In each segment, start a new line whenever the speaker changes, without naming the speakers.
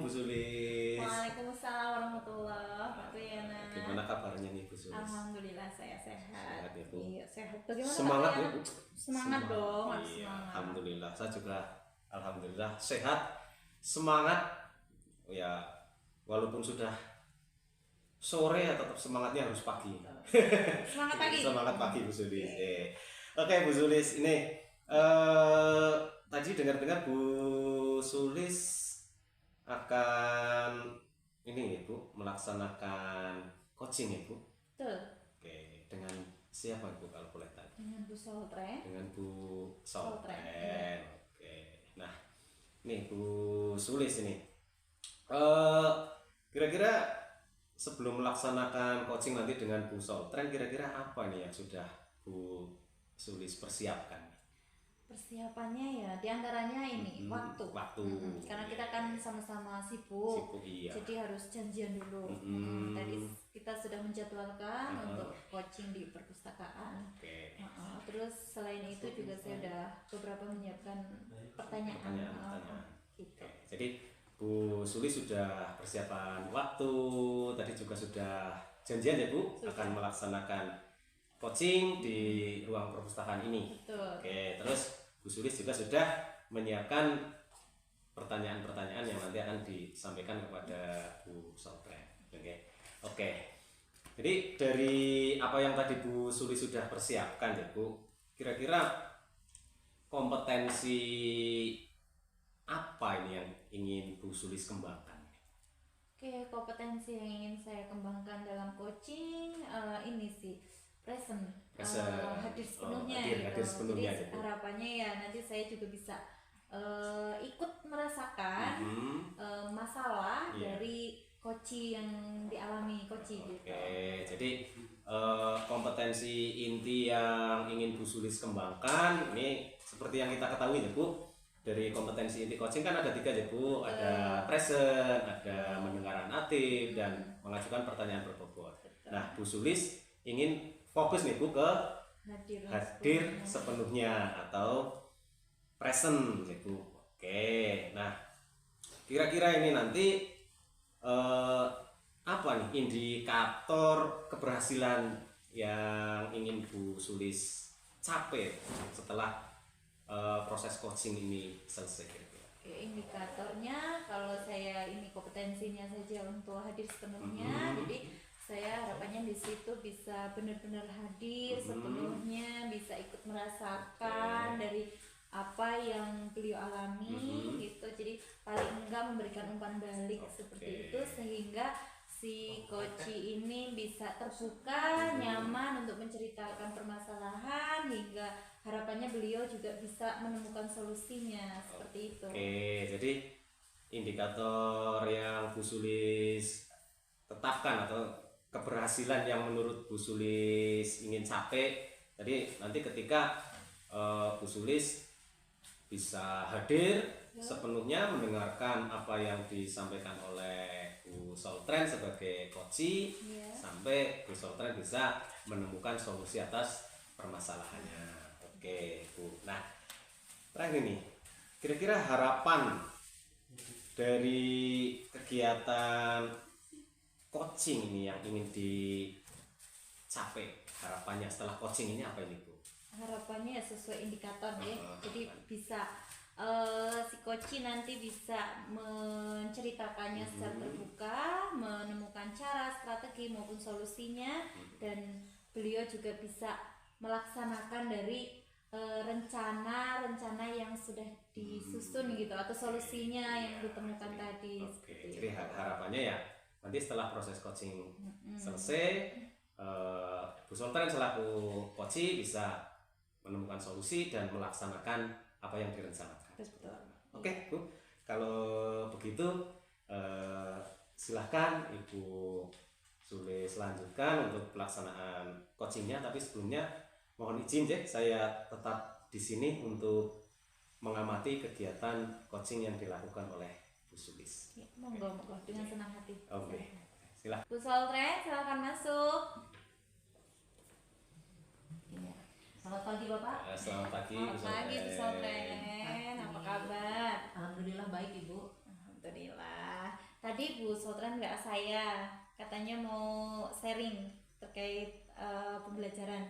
Bu Sulis.
Waalaikumsalam warahmatullahi wabarakatuh.
Gimana kabarnya nih Bu Sulis?
Alhamdulillah saya sehat.
Sehat ya Bu?
Iya sehat. Bagaimana
Semangat
Pak
ya Bu?
Semangat dong, harus
Iya,
semangat.
alhamdulillah. Saya juga alhamdulillah sehat, semangat. Ya, walaupun sudah sore ya tetap semangatnya harus pagi.
Semangat pagi.
Semangat pagi Bu Sulis. Oke Bu Sulis, ini tadi dengar-dengar Bu Sulis akan ini ya Bu, melaksanakan coaching ya Bu.
Betul.
Oke, dengan siapa Bu kalau boleh tahu?
Dengan Bu Soltren.
Dengan Bu Soltren.
Soltren,
Oke. Nah, nih Bu Sulis ini. Kira-kira sebelum melaksanakan coaching nanti dengan Bu Soltren, kira-kira apa nih yang sudah Bu Sulis persiapkan?
Persiapannya ya diantaranya ini waktu. Karena kita kan sama-sama sibuk.
Iya.
Jadi harus janjian dulu. Tadi kita sudah menjadwalkan untuk coaching di perpustakaan.
Oke.
Terus selain itu juga saya sudah beberapa menyiapkan pertanyaan. Gitu.
Jadi Bu Sulis sudah persiapan waktu, tadi juga sudah janjian ya Bu, akan melaksanakan coaching di ruang perpustakaan ini.
Betul.
Oke, terus Bu Sulis juga sudah menyiapkan pertanyaan-pertanyaan yang nanti akan disampaikan kepada Bu Soltren. Oke. Jadi dari apa yang tadi Bu Sulis sudah persiapkan ya Bu, kira-kira kompetensi apa ini yang ingin Bu Sulis kembangkan?
Oke, kompetensi yang ingin saya kembangkan dalam coaching ini sih present, hadir sepenuhnya.
Hadir sepenuhnya.
Jadi harapannya ya nanti saya juga bisa ikut merasakan masalah dari coaching yang dialami coaching gitu.
Oke, jadi kompetensi inti yang ingin Bu Sulis kembangkan ini seperti yang kita ketahui ya Bu, dari kompetensi inti coaching kan ada 3 ya Bu, ada present, ada mendengarkan aktif, dan mengajukan pertanyaan berbobot. Nah, Bu Sulis ingin fokus nih Bu ke hadir sepenuhnya atau present ya Bu. Oke, nah kira-kira ini nanti apa nih indikator keberhasilan yang ingin Bu Sulis capai setelah proses coaching ini selesai kira-kira?
Oke, indikatornya kalau saya ini kompetensinya saja untuk hadir sepenuhnya, jadi saya harapannya di situ bisa benar-benar hadir sepenuhnya, bisa ikut merasakan dari apa yang beliau alami gitu. Jadi paling enggak memberikan umpan balik seperti itu, sehingga si coach ini bisa terbuka, nyaman untuk menceritakan permasalahan, hingga harapannya beliau juga bisa menemukan solusinya seperti itu.
Oke, jadi indikator yang Bu Sulis tetapkan atau keberhasilan yang menurut Bu Sulis ingin capai tadi nanti ketika Bu Sulis bisa hadir sepenuhnya mendengarkan apa yang disampaikan oleh Bu Soltren sebagai coach, sampai Bu Soltren bisa menemukan solusi atas permasalahannya. Oke Bu, nah terakhir nih, kira-kira harapan dari kegiatan coaching ini yang ingin dicapai, harapannya setelah coaching ini apa ini Bu?
Harapannya sesuai indikator ya, jadi bisa si coach nanti bisa menceritakannya secara terbuka, menemukan cara, strategi maupun solusinya, dan beliau juga bisa melaksanakan dari rencana yang sudah disusun gitu, atau solusinya yang ditemukan tadi.
Oke, jadi harapannya ya nanti setelah proses coaching selesai, Bu Soltren selaku coach bisa menemukan solusi dan melaksanakan apa yang direncanakan.
Betul.
Oke Bu, kalau begitu silahkan Ibu Sulis lanjutkan untuk pelaksanaan coachingnya. Tapi sebelumnya mohon izin ya, saya tetap di sini untuk mengamati kegiatan coaching yang dilakukan oleh Bu Sulis.
Ya, monggo dengan senang hati.
Oke, silakan.
Bu Soltren, silakan masuk. Iya. Selamat pagi Bapak.
Selamat pagi.
Selamat pagi Bu Soltren. Apa kabar?
Alhamdulillah baik Ibu.
Alhamdulillah. tadi Bu Sultan WA saya katanya mau sharing terkait pembelajaran.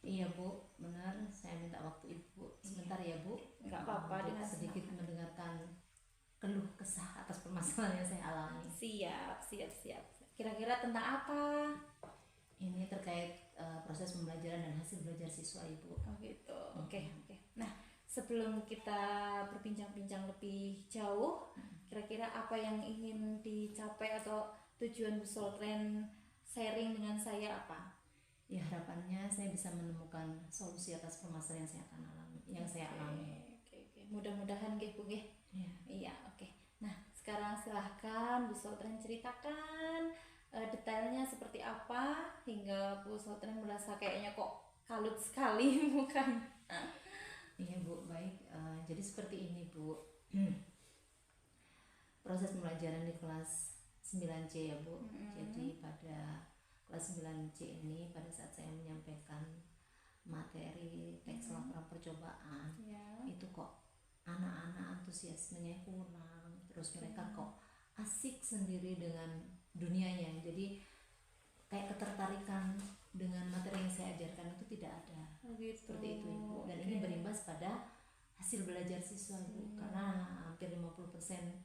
Iya Bu, benar. Saya minta waktu Ibu sebentar ya Bu.
Nggak apa-apa,
Untuk
dengan
sedikit
senang.
mendengarkan keluh kesah atas permasalahan yang saya alami.
Siap. Kira-kira tentang apa?
Ini terkait proses pembelajaran dan hasil belajar siswa Ibu.
Oh gitu. Oke. Nah, sebelum kita berbincang-bincang lebih jauh, kira-kira apa yang ingin dicapai atau tujuan Bu Sultan sharing dengan saya apa?
Ya harapannya saya bisa menemukan solusi atas permasalahan yang saya alami.
Oke. Mudah-mudahan nggih Bu nggih.
Ya.
Iya, oke. Nah, sekarang silahkan Bu Sultan ceritakan detailnya seperti apa hingga Bu Sultan merasa kayaknya kok kalut sekali mukanya.
Iya Bu, baik. Jadi seperti ini Bu. Proses pembelajaran di kelas 9C ya Bu. Jadi pada kelas 9C ini pada saat saya menyampaikan materi teks laporan percobaan, itu kok anak-anak antusiasmenya kurang, terus mereka kok asik sendiri dengan dunianya, jadi kayak ketertarikan dengan materi yang saya ajarkan itu tidak ada. Seperti itu Ibu. Dan ini berimbas pada hasil belajar siswa Bu, karena hampir 50%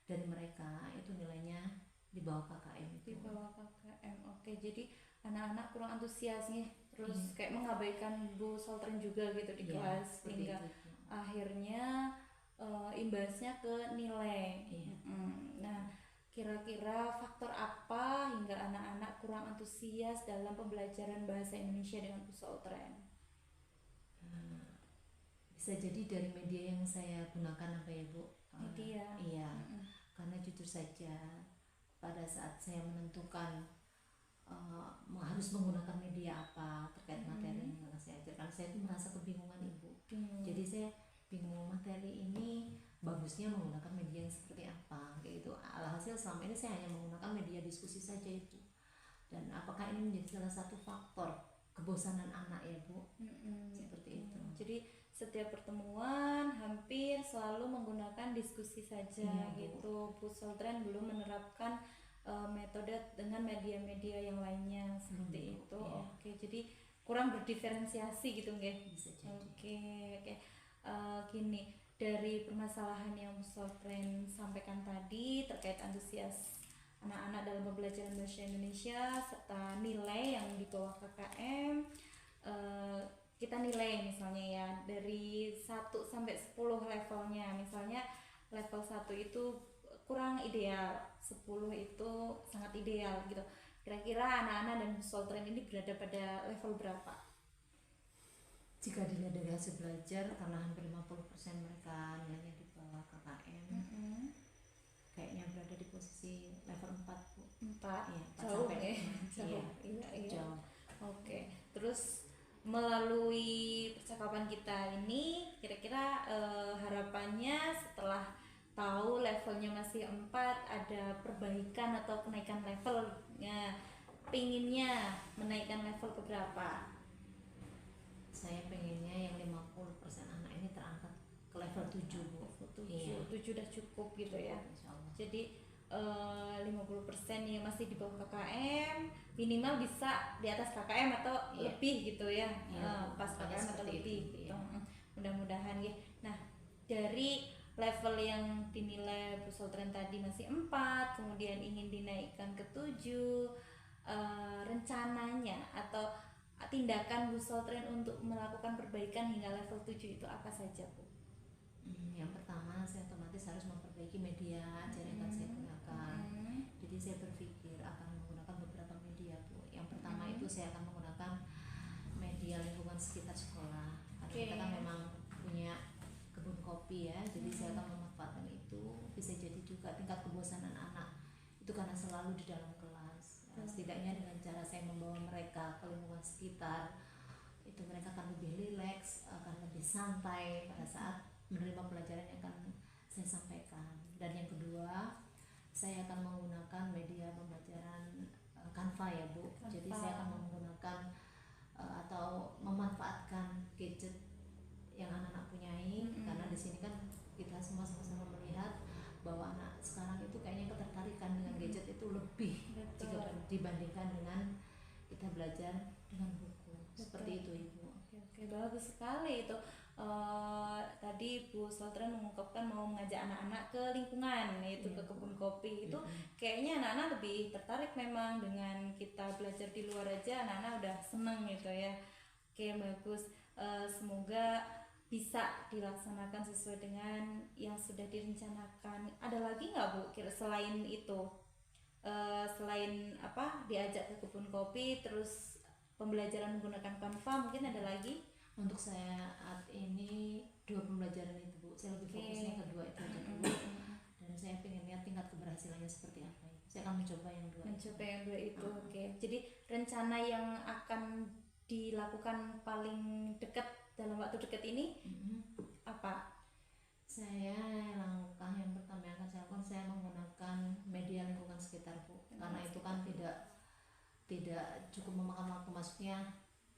dari mereka itu nilainya di bawah KKM itu.
Di bawah KKM. Oke, jadi anak-anak kurang antusias nih, terus kayak mengabaikan Bu Sultan juga gitu di kelas, hingga akhirnya imbasnya ke nilai. Nah, kira-kira faktor apa hingga anak-anak kurang antusias dalam pembelajaran bahasa Indonesia dengan Bu Sultan?
Bisa jadi dari media yang saya gunakan apa ya Bu?
Media.
Iya. Karena jujur saja pada saat saya menentukan harus menggunakan media apa terkait materi yang akan saya ajarkan, saya itu merasa kebingungan Ibu. Jadi saya bingung materi ini bagusnya menggunakan media yang seperti apa kayak gitu. Alhasil selama ini saya hanya menggunakan media diskusi saja Ibu. Dan apakah ini menjadi salah satu faktor kebosanan anak ya Bu? Seperti itu.
Jadi setiap pertemuan hampir selalu menggunakan diskusi saja gitu. Bu Sultan belum menerapkan metode dengan media-media yang lainnya seperti itu. Oke, jadi kurang berdiferensiasi gitu nggih.
Bisa jadi.
Oke. Gini, dari permasalahan yang Bu Sultan sampaikan tadi terkait antusias anak-anak dalam pembelajaran bahasa Indonesia serta nilai yang di bawah KKM, kita nilai misalnya ya dari 1 sampai 10 levelnya. Misalnya level 1 itu kurang ideal, 10 itu sangat ideal gitu. Kira-kira anak-anak dan Bu Sultan ini berada pada level berapa?
Jika dilihat dari hasil belajar, karena hampir 50% mereka nilainya di bawah KKM, kayaknya berada di posisi level 4 Bu.
4?
Iya, 4
Jauh
sampai
ya? Jauh. Iya.
Jauh.
Oke, terus melalui percakapan kita ini kira-kira harapannya setelah tahu levelnya masih 4, ada perbaikan atau kenaikan levelnya, pinginnya menaikkan level ke berapa?
Saya pengennya yang 50% anak ini terangkat ke level 7 Bu.
7 udah cukup gitu ya.
Insyaallah.
Jadi 50% yang masih di bawah KKM minimal bisa di atas KKM atau lebih gitu ya. Pas KKM atau lebih gitu. Mudah-mudahan ya. Nah, dari level yang dinilai Bu Sultan tadi masih 4, kemudian ingin dinaikkan ke 7, rencananya atau tindakan Bu Sultan untuk melakukan perbaikan hingga level 7 itu apa saja Bu?
Yang pertama saya otomatis harus memperbaiki media ajar yang akan saya gunakan. Jadi saya berpikir akan menggunakan beberapa media Bu. Yang pertama itu saya akan menggunakan media lingkungan sekitar sekolah. Karena kita kan memang punya kebun kopi ya, jadi saya akan memanfaatkan itu. Bisa jadi juga tingkat kebosanan anak itu karena selalu di dalam kelas. Setidaknya dengan cara saya membawa mereka ke lingkungan sekitar, itu mereka akan lebih rileks, akan lebih santai pada saat menerima pelajaran yang akan saya sampaikan. Dan yang kedua, saya akan menggunakan media pembelajaran Canva ya Bu. Jadi saya akan menggunakan atau memanfaatkan gadget yang anak-anak punyai, karena di sini kan kita semua sama-sama melihat bahwa anak sekarang itu kayaknya ketertarikan dibandingkan dengan kita belajar dengan buku. Seperti itu Ibu.
Oke, bagus sekali itu. Tadi Bu Sultran mengungkapkan mau mengajak anak-anak ke lingkungan, yaitu ke kebun kopi. Itu kayaknya anak-anak lebih tertarik memang dengan kita belajar di luar aja, anak-anak udah seneng gitu ya. Oke, bagus. Semoga bisa dilaksanakan sesuai dengan yang sudah direncanakan. Ada lagi nggak Bu kira selain itu? Selain apa diajak ke kebun kopi, terus pembelajaran menggunakan Canva, mungkin ada lagi?
Untuk saya saat ini 2 pembelajaran itu Bu, saya lebih fokusnya kedua itu aja dulu. Dan saya pengen lihat tingkat keberhasilannya seperti apa. Saya akan mencoba yang dua.
Mencoba yang dua itu, oke. Jadi rencana yang akan dilakukan paling dekat dalam waktu dekat ini apa?
Saya langkah yang pertama yang akan saya lakukan, saya menggunakan media lingkungan sekitar Bu, karena itu kan tidak cukup memakan waktu, maksudnya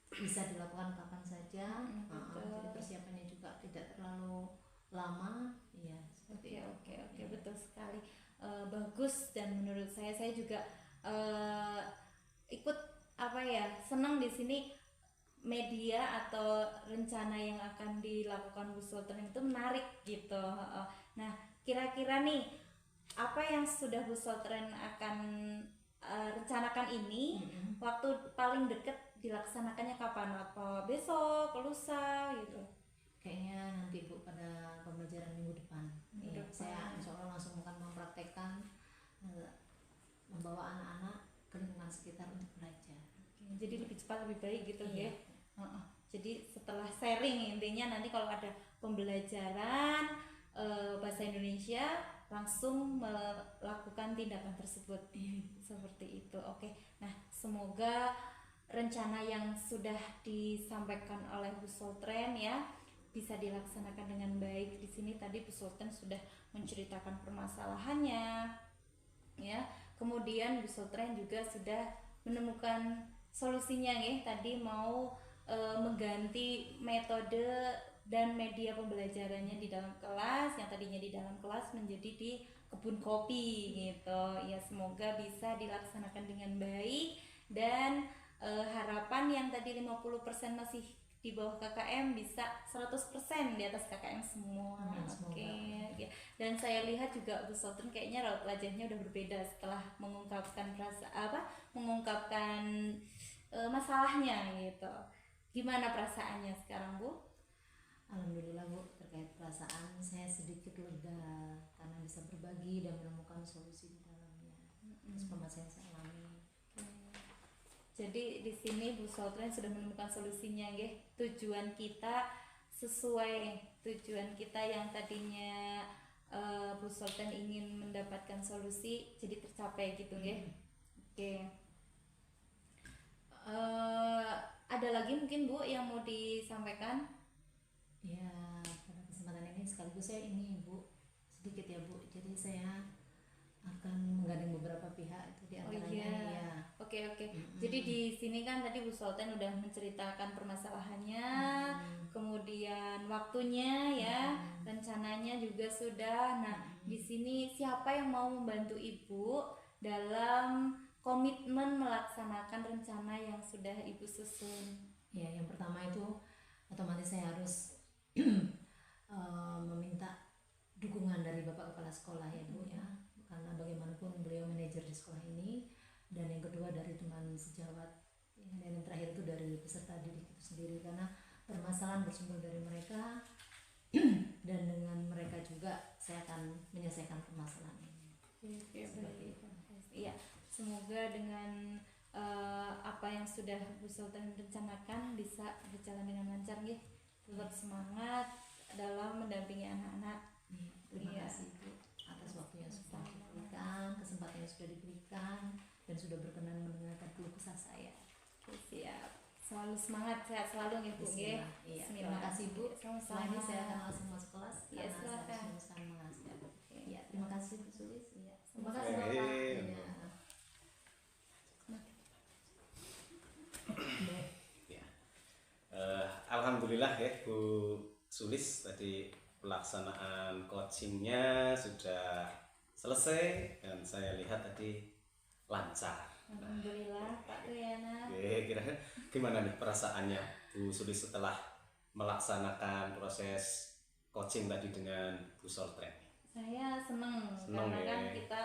bisa dilakukan kapan saja. Jadi persiapannya juga tidak terlalu lama. Iya, seperti
Oke, betul sekali. Bagus, dan menurut saya juga ikut apa ya, senang di sini media atau rencana yang akan dilakukan Bu Sultan itu menarik gitu. Nah, kira-kira nih apa yang sudah Bu Sultan akan rencanakan ini, waktu paling dekat dilaksanakannya kapan? Apa besok, lusa gitu?
Kayaknya nanti Bu pada pembelajaran minggu depan. Saya insya Allah langsung akan mempraktekkan membawa anak-anak ke lingkungan sekitar untuk belajar.
Jadi lebih cepat lebih baik gitu ya. Jadi setelah sharing, intinya nanti kalau ada pembelajaran bahasa Indonesia langsung melakukan tindakan tersebut. Seperti itu. Oke. Nah, semoga rencana yang sudah disampaikan oleh Bu Sultan ya bisa dilaksanakan dengan baik. Di sini tadi Bu Sultan sudah menceritakan permasalahannya ya. Kemudian Bu Sultan juga sudah menemukan solusinya ya. Tadi mau mengganti metode dan media pembelajarannya di dalam kelas, yang tadinya di dalam kelas menjadi di kebun kopi gitu. Ya, semoga bisa dilaksanakan dengan baik, dan harapan yang tadi 50% masih di bawah KKM bisa 100% di atas KKM semua. Oke. Ya. Dan saya lihat juga Bu Sultan kayaknya raut wajahnya udah berbeda setelah mengungkapkan mengungkapkan masalahnya gitu. Gimana perasaannya sekarang Bu?
Alhamdulillah Bu, terkait perasaan saya sedikit lega karena bisa berbagi dan menemukan solusi di dalamnya. Seperti yang saya alami.
Jadi di sini Bu Sultan sudah menemukan solusinya ya. Tujuan kita sesuai tujuan kita yang tadinya Bu Sultan ingin mendapatkan solusi jadi tercapai gitu ya. Oke. Ada lagi mungkin Bu yang mau disampaikan?
Ya, pada kesempatan ini sekaligus saya ini Bu sedikit ya Bu. Jadi saya akan menggandeng beberapa pihak itu di antaranya ya.
Oke. Jadi di sini kan tadi Bu Sultan udah menceritakan permasalahannya, kemudian waktunya ya, rencananya juga sudah. Nah, di sini siapa yang mau membantu Ibu dalam komitmen melaksanakan rencana yang sudah Ibu susun?
Ya, yang pertama itu otomatis saya harus meminta dukungan dari Bapak Kepala Sekolah ya Bu ya, karena bagaimanapun beliau manajer di sekolah ini, dan yang kedua dari teman sejawat ya, dan yang terakhir itu dari peserta didik itu sendiri, karena permasalahan bersumber dari mereka dan dengan mereka juga saya akan menyelesaikan permasalahan ini.
Iya, semoga dengan apa yang sudah Bu Sultan rencanakan bisa berjalan dengan lancar ya. Tetap semangat dalam mendampingi anak-anak.
Terima kasih Bu atas waktu yang sudah diberikan, kesempatan yang sudah diberikan, dan sudah berkenan mendengarkan keluh kesah saya.
Oke, siap. Selalu semangat, sehat selalu ya Bu ya.
Iya, terima kasih Bu.
Sama-sama.
Setelah ini saya akan langsung masuk kelas
Iya,
karena saya
silakan.
harus meneruskan mengajar. Iya, terima kasih Bu Sulis.
Iya,
Terima kasih Bapak. Iya.
Ya. Alhamdulillah ya Bu Sulis, tadi pelaksanaan coachingnya sudah selesai dan saya lihat tadi lancar
Alhamdulillah Pak Triana.
Oke, kira gimana nih perasaannya Bu Sulis setelah melaksanakan proses coaching tadi dengan Bu Soltren?
Saya seneng
Seneng
karena
ya.
kan kita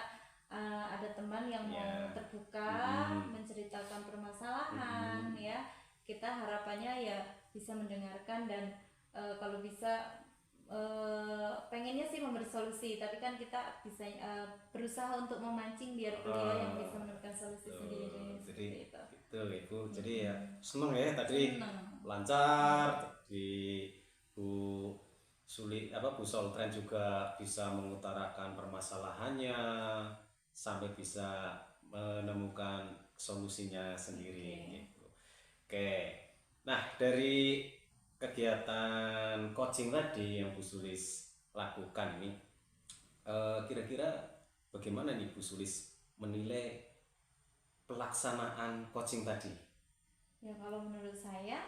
ada teman yang mau
Ya.
terbuka menceritakan permasalahan ya. Kita harapannya ya bisa mendengarkan dan kalau bisa pengennya sih memberi solusi, tapi kan kita bisa berusaha untuk memancing biar beliau yang bisa menemukan solusi sendiri.
Jadi
Seperti itu.
itu Ibu. Jadi ya seneng ya tadi
Seneng.
lancar di Bu Bu Soltren juga bisa mengutarakan permasalahannya sampai bisa menemukan solusinya sendiri gitu. Oke. Nah, dari kegiatan coaching tadi yang Bu Sulis lakukan ini kira-kira bagaimana nih Bu Sulis menilai pelaksanaan coaching tadi?
Ya kalau menurut saya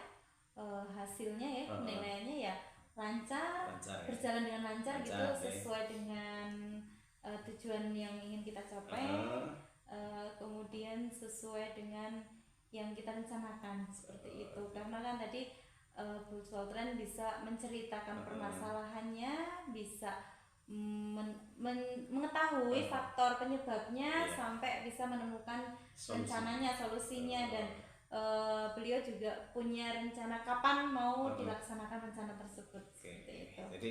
hasilnya ya
Uh-uh.
penilaiannya ya lancar,
Lancar ya?
berjalan dengan lancar
Lancar,
gitu,
ya.
sesuai dengan tujuan yang ingin kita capai. Kemudian sesuai dengan yang kita rencanakan seperti itu. Karena kan tadi Bu Soltren bisa menceritakan permasalahannya, bisa mengetahui faktor penyebabnya sampai bisa menemukan rencananya, solusinya, dan beliau juga punya rencana kapan mau dilaksanakan rencana tersebut. Seperti itu.
Jadi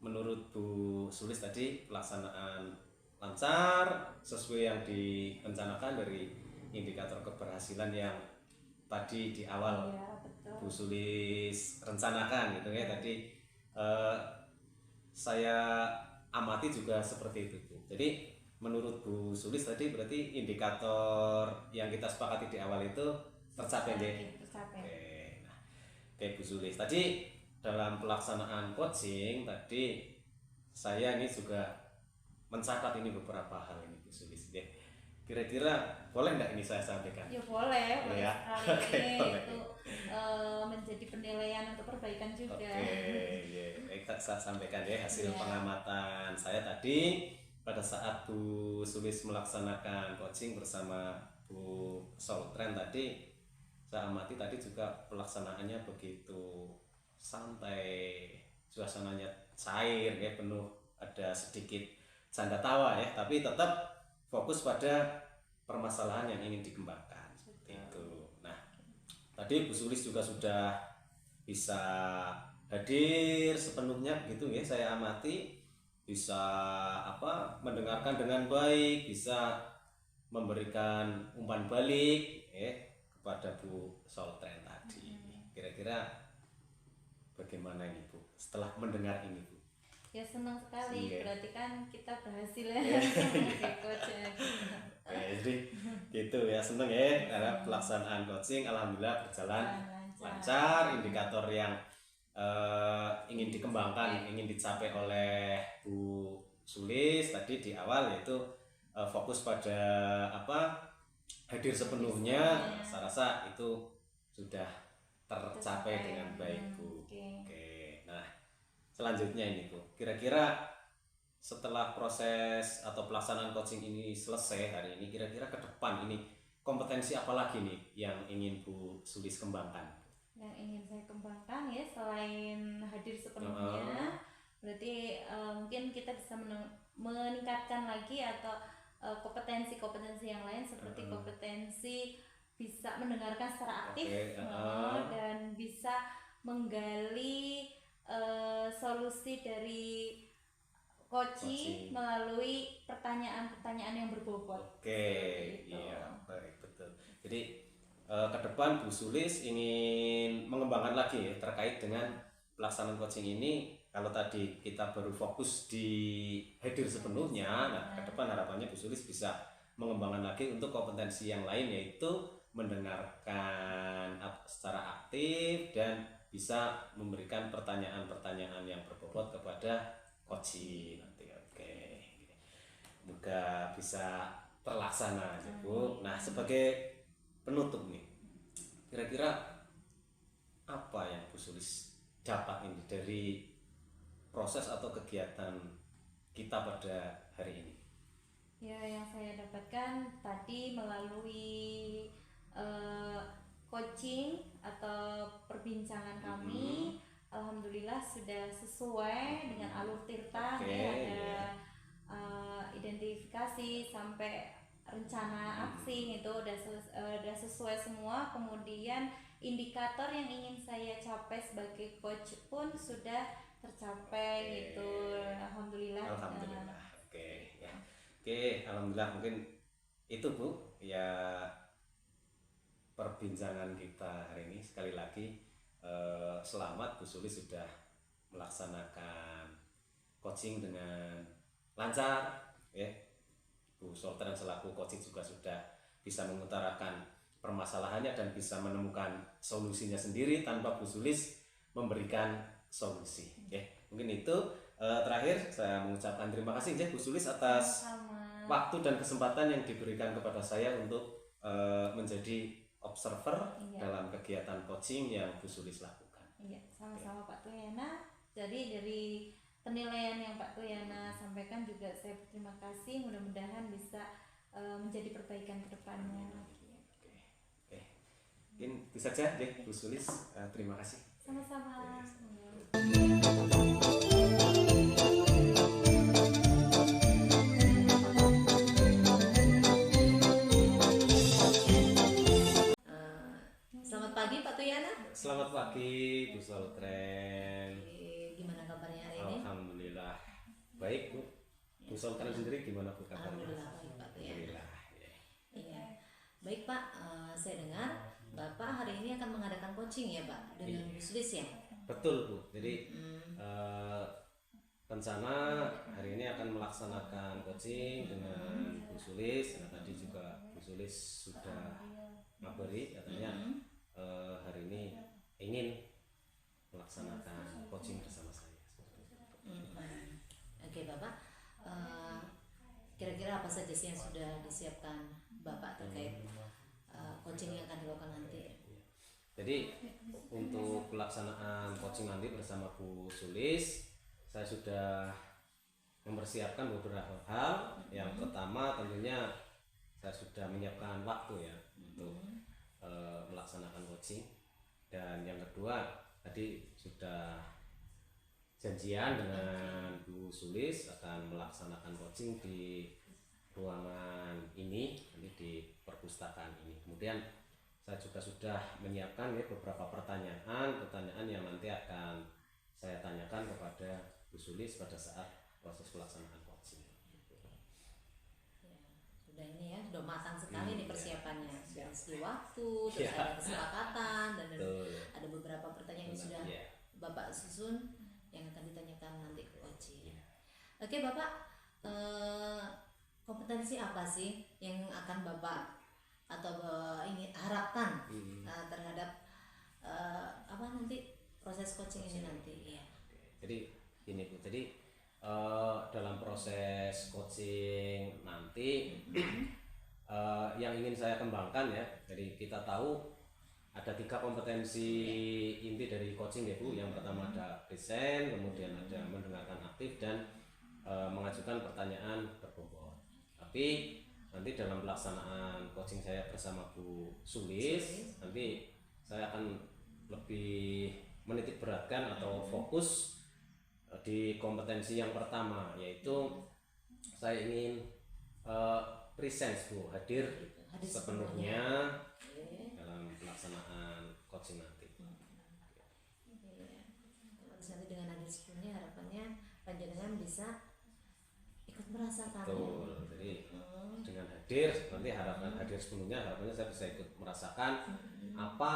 menurut Bu Sulis tadi pelaksanaan lancar sesuai yang direncanakan dari indikator keberhasilan yang tadi di awal
Ya, betul.
Bu Sulis rencanakan gitu ya. Tadi saya amati juga seperti itu Bu. Jadi menurut Bu Sulis tadi berarti indikator yang kita sepakati di awal itu tercapai ya?
Tercapai.
Nah, oke Bu Sulis tadi dalam pelaksanaan coaching tadi saya ini juga mencatat ini beberapa hal ini Bu Sulis ya. Kira-kira boleh nggak ini saya sampaikan?
Ya boleh, boleh
ya?
sekali.
Boleh.
Itu menjadi penilaian untuk perbaikan juga.
Oke, baik, saya sampaikan ya hasil pengamatan saya tadi pada saat Bu Sulis melaksanakan coaching bersama Bu Soltren tadi. Saya amati tadi juga pelaksanaannya begitu santai, suasananya cair ya, penuh ada sedikit canda tawa ya, tapi tetap fokus pada permasalahan yang ingin dikembangkan seperti itu. Nah, tadi Bu Sulis juga sudah bisa hadir sepenuhnya begitu ya, saya amati bisa mendengarkan dengan baik, bisa memberikan umpan balik kepada Bu Soltren tadi. Kira-kira bagaimana ini Bu setelah mendengar ini Bu?
Ya senang sekali, berarti kan kita berhasil ya sebagai coach ya.
Jadi gitu ya, seneng ya karena pelaksanaan coaching alhamdulillah berjalan lancar. Indikator yang ingin dikembangkan, ingin dicapai oleh Bu Sulis tadi di awal yaitu fokus pada hadir sepenuhnya. Saya rasa itu sudah tercapai dengan baik Bu. Oke. Nah, selanjutnya ini Bu, kira-kira setelah proses atau pelaksanaan coaching ini selesai hari ini, kira-kira ke depan ini kompetensi apa lagi nih yang ingin Bu Sulis kembangkan?
Yang ingin saya kembangkan ya selain hadir sepenuhnya, berarti mungkin kita bisa meningkatkan lagi atau kompetensi-kompetensi yang lain seperti kompetensi bisa mendengarkan secara aktif dan bisa menggali solusi dari coaching melalui pertanyaan-pertanyaan yang berbobot.
Oke, iya, baik, betul. Jadi ke depan Bu Sulis ingin mengembangkan lagi ya terkait dengan pelaksanaan coaching ini. Kalau tadi kita baru fokus di hadir sepenuhnya, nah ke depan harapannya Bu Sulis bisa mengembangkan lagi untuk kompetensi yang lain, yaitu mendengarkan secara aktif dan bisa memberikan pertanyaan-pertanyaan yang berbobot kepada coaching nanti. Oke, semoga bisa terlaksana ya Bu. Nah, sebagai penutup nih, kira-kira apa yang Bu Sulis dapat ini dari proses atau kegiatan kita pada hari ini?
Ya, yang saya dapatkan tadi melalui coaching atau perbincangan kami, alhamdulillah sudah sesuai dengan alur tirta.
Oke,
Ya, ada
ya.
identifikasi sampai rencana aksi itu udah sesuai semua. Kemudian indikator yang ingin saya capai sebagai coach pun sudah tercapai gitu. Alhamdulillah.
Alhamdulillah. Oke, ya. Oke, alhamdulillah, mungkin itu Bu ya perbincangan kita hari ini. Sekali lagi selamat Bu Sulis sudah melaksanakan coaching dengan lancar ya. Bu Sultan selaku coaching juga sudah bisa mengutarakan permasalahannya dan bisa menemukan solusinya sendiri tanpa Bu Sulis memberikan solusi ya. Mungkin itu terakhir saya mengucapkan terima kasih ya Bu Sulis atas
Sama.
waktu dan kesempatan yang diberikan kepada saya untuk menjadi observer dalam kegiatan coaching yang Bu Sulis lakukan.
Iya, sama-sama Pak Tuyana. Jadi dari penilaian yang Pak Tuyana sampaikan juga saya berterima kasih. Mudah-mudahan bisa menjadi perbaikan ke depannya.
Oke. Mungkin itu saja deh Bu Sulis. Terima kasih.
Sama-sama.
Selamat pagi Pak Tuyana.
Selamat pagi Bu Sultren.
Gimana kabarnya hari ini?
Alhamdulillah baik Bu. Bu Sultren sendiri gimana Bu kabarnya?
Alhamdulillah baik Pak Tuyana.
Alhamdulillah. Ya.
Iya, baik Pak. Saya dengar Bapak hari ini akan mengadakan coaching ya Pak dengan Bu Sulis ya.
Betul Bu. Jadi rencana hari ini akan melaksanakan coaching dengan Bu Sulis. Nah, tadi juga Bu Sulis sudah ngabari katanya hari ini ingin melaksanakan coaching bersama saya.
Oke Bapak, kira-kira apa saja sih yang sudah disiapkan Bapak terkait coaching yang akan dilakukan nanti?
Jadi untuk pelaksanaan coaching nanti bersama Bu Sulis, saya sudah mempersiapkan beberapa hal. Yang pertama tentunya saya sudah menyiapkan waktu ya untuk melaksanakan coaching. Dan yang kedua tadi sudah janjian dengan Bu Sulis akan melaksanakan coaching di ruangan ini, di perpustakaan ini. Kemudian saya juga sudah menyiapkan ya beberapa pertanyaan yang nanti akan saya tanyakan kepada Bu Sulis pada saat proses pelaksanaan coaching.
Sudah ini ya, sudah matang sekali nih persiapannya. Dari segi waktu, terus
Ya.
ada kesepakatan dan
Betul.
ada beberapa pertanyaan yang sudah
Ya.
Bapak susun yang akan ditanyakan nanti ke coaching. Oke Bapak, kompetensi apa sih yang akan Bapak atau ini harapkan terhadap apa nanti proses coaching ini nanti ya?
Jadi ini Bu, jadi dalam proses coaching nanti yang ingin saya kembangkan ya, jadi kita tahu ada 3 kompetensi inti dari coaching ya Bu. Yang pertama ada present, kemudian ada mendengarkan aktif dan mengajukan pertanyaan berbobot. Tapi nanti dalam pelaksanaan coaching saya bersama Bu Sulis, nanti saya akan lebih menitik beratkan atau fokus di kompetensi yang pertama, yaitu saya ingin presence Bu, hadir sepenuhnya dalam pelaksanaan coaching nanti.
Terus nanti dengan hadir sepenuhnya harapannya panjenengan bisa ikut merasakan.
Betul. Jadi dengan hadir nanti hadir sepenuhnya, harapannya saya bisa ikut merasakan apa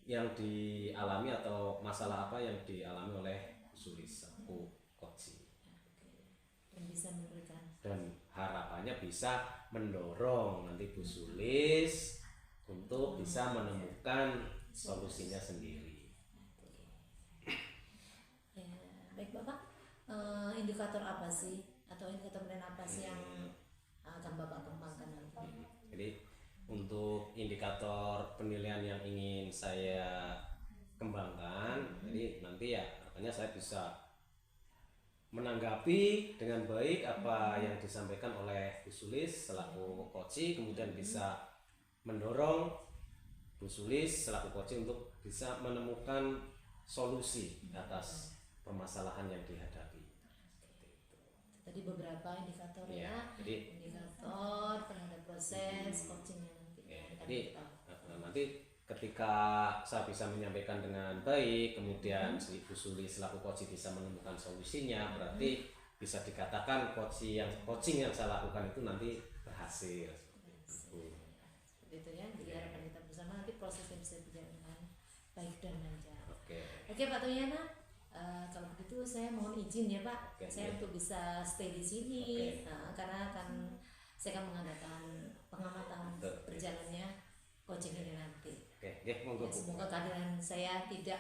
yang dialami atau masalah apa yang dialami oleh Sulis aku coaching.
Dan bisa memberikan.
Dan harapannya bisa mendorong nanti Bu Sulis untuk bisa menemukan solusinya sendiri.
Ya, baik Bapak, indikator apa sih atau indikator penilaian apa sih yang akan Bapak kembangkan nanti?
Jadi untuk indikator penilaian yang ingin saya kembangkan, jadi nanti ya makanya saya bisa menanggapi dengan baik apa yang disampaikan oleh Bu Sulis selaku coach, kemudian bisa mendorong Bu Sulis selaku coach untuk bisa menemukan solusi atas permasalahan yang dihadapi.
Tadi beberapa indikator
Ya, jadi
indikator terhadap proses coachingnya nanti.
jadi nanti ketika saya bisa menyampaikan dengan baik, kemudian si Bu Sulis selaku coach bisa menemukan solusinya, berarti bisa dikatakan coaching yang saya lakukan itu nanti berhasil.
Seperti itu ya. Jadi harapan kita bersama nanti prosesnya bisa berjalan dengan baik dan lancar. Oke Pak Tuyana, kalau begitu saya mohon izin ya Pak, saya untuk bisa stay di sini, karena saya akan mengadakan pengamatan berjalannya coaching ini nanti.
Monggo Bu.
Semoga kehadiran saya tidak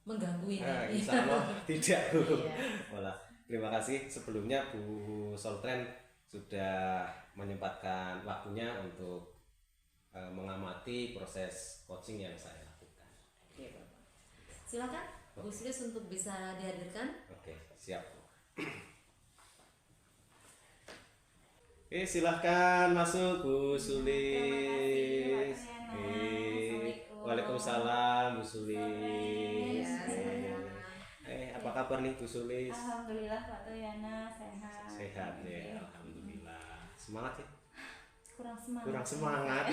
mengganggu ini.
Insya Allah tidak Bu. Malah terima kasih sebelumnya Bu Soltren sudah menyempatkan waktunya untuk mengamati proses coaching yang saya lakukan.
Oke Bapak. Silakan Bu Sulis untuk bisa dihadirkan.
Oke, siap. Silahkan masuk Bu Sulis. Waalaikumsalam Bu Sulis. Apa kabar nih Bu Sulis?
Alhamdulillah Pak Tuyana sehat.
Sehat ya, alhamdulillah. Semangat ya?
Kurang semangat.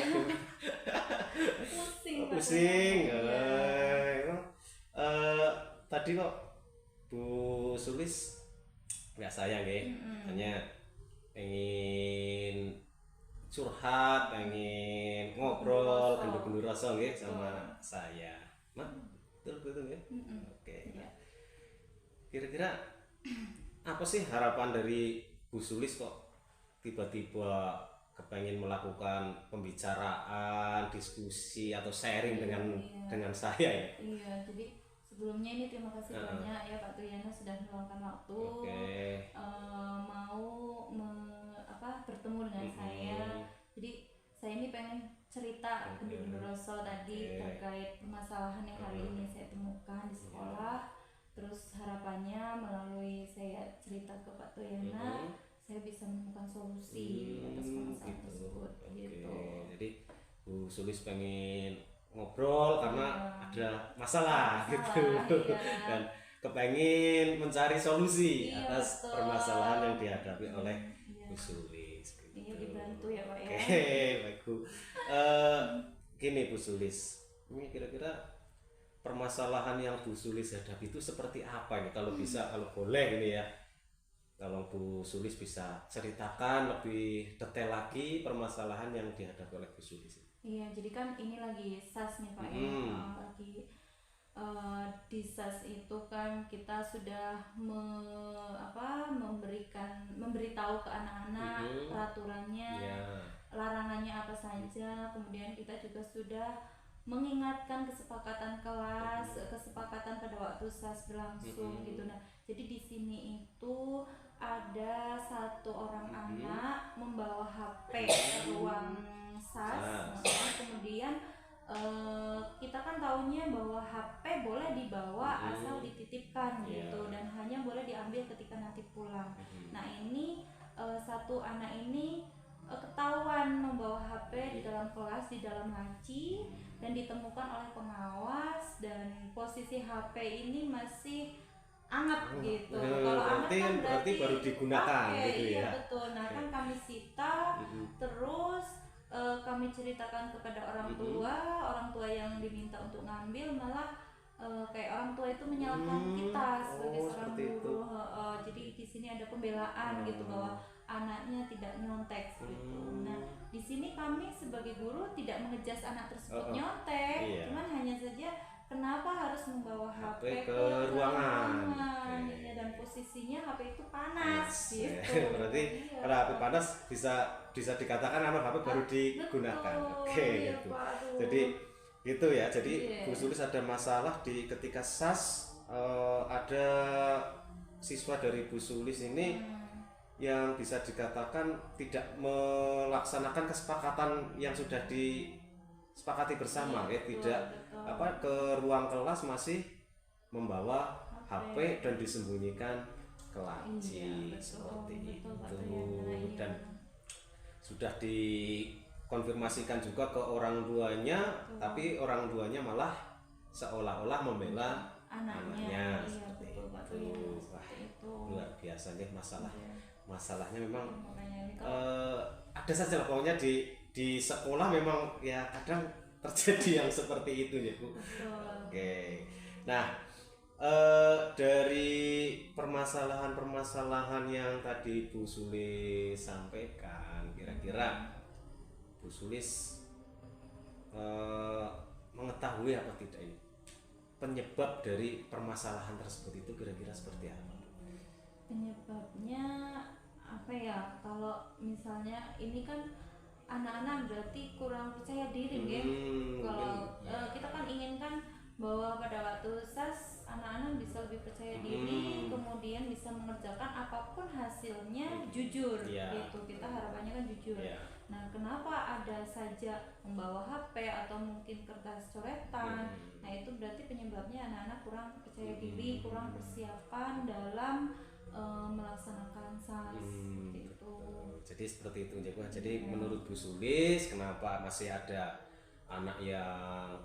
Pusing.
Pusing. Tadi kok Bu Sulis nggak sayang ya, hanya pengen curhat, pengen ngobrol, gendur-gendur rasa nggih sama saya. Betul ya? Oke. Kira-kira apa sih harapan dari Bu Sulis kok tiba-tiba kepengen melakukan pembicaraan, diskusi atau sharing dengan saya ya?
Iya, jadi sebelumnya ini terima kasih banyak ya Pak Tuyana sudah meluangkan waktu mau bertemu dengan saya. Jadi saya ini pengen cerita gendur-gendur rasa tadi terkait permasalahan yang hari ini saya temukan di sekolah. Terus harapannya melalui saya cerita ke Pak Tuyana, saya bisa menemukan solusi atas permasalahan tersebut. Gitu.
Jadi Bu Sulis pengen ngobrol karena ada masalah gitu, dan kepengen mencari solusi atas permasalahan yang dihadapi oleh Bu Sulis. Gitu.
Iya, dibantu ya Pak ya.
Baik Bu. Gini Bu Sulis, ini kira-kira permasalahan yang Bu Sulis hadapi itu seperti apa ini? Kalau bisa, kalau boleh ini ya, kalau Bu Sulis bisa ceritakan lebih detail lagi permasalahan yang dihadapi oleh Bu Sulis.
Iya, jadi kan ini lagi SAS nih Pak ya, lagi di SAS itu kan kita sudah memberitahu ke anak-anak peraturannya, larangannya apa saja, kemudian kita juga sudah mengingatkan kesepakatan kelas, kesepakatan pada waktu SAS berlangsung gitu. Nah, jadi di sini itu ada satu orang anak membawa HP ke ruang SAS, kemudian kita kan tahunya bahwa HP boleh dibawa asal dititipkan gitu, dan hanya boleh diambil ketika nanti pulang. Nah ini satu anak ini ketahuan membawa HP di dalam kelas, di dalam laci, dan ditemukan oleh pengawas, dan posisi HP ini masih anget gitu. Kalau anget kan berarti
baru digunakan gitu ya.
Iya betul. Nah kan kami sita, terus kami ceritakan kepada orang tua yang diminta untuk ngambil malah kayak orang tua itu menyalahkan kita sebagai seorang guru. Jadi di sini ada pembelaan gitu bahwa anaknya tidak nyontek gitu. Nah di sini kami sebagai guru tidak mengejas anak tersebut nyontek, cuman hanya saja kenapa harus membawa HP ke ruangan. Ya, dan posisinya HP itu panas gitu.
Berarti kalau HP panas bisa dikatakan anak HP baru digunakan. Gitu. Jadi gitu ya. Jadi Bu Sulis ada masalah ketika SAS, ada siswa dari Bu Sulis ini yang bisa dikatakan tidak melaksanakan kesepakatan yang sudah disepakati bersama, tidak ke ruang kelas masih membawa HP dan disembunyikan kelaji
Iya, betul,
seperti
betul, Pak
itu.
Triana. Iya.
Dan sudah dikonfirmasikan juga ke orang tuanya,
Betul.
tapi orang tuanya malah seolah-olah membela
Anaknya, iya
seperti
betul Pak
itu.
Triana,
Wah,
seperti itu.
luar biasa nih
Iya.
masalahnya memang
Makanya ini kalau
ada saja lah, pokoknya di sekolah memang ya kadang terjadi yang seperti itu ya Bu.
betul.
Oke, nah dari permasalahan-permasalahan yang tadi Bu Sulis sampaikan, kira-kira Bu Sulis mengetahui apa tidak ini penyebab dari permasalahan tersebut itu kira-kira seperti apa?
Penyebabnya apa ya, kalau misalnya ini kan anak-anak berarti kurang percaya diri ya. Kalau
mungkin, ya.
kita kan inginkan bahwa pada waktu SAS anak-anak bisa lebih percaya diri, kemudian bisa mengerjakan apapun hasilnya jujur
Iya.
gitu, kita harapannya kan jujur.
Iya.
Nah, kenapa ada saja membawa HP atau mungkin kertas coretan? Nah, itu berarti penyebabnya anak-anak kurang percaya diri, kurang persiapan dalam melaksanakan SAS seperti itu.
Jadi seperti itu ya Bu. Jadi menurut Bu Sulis, kenapa masih ada anak yang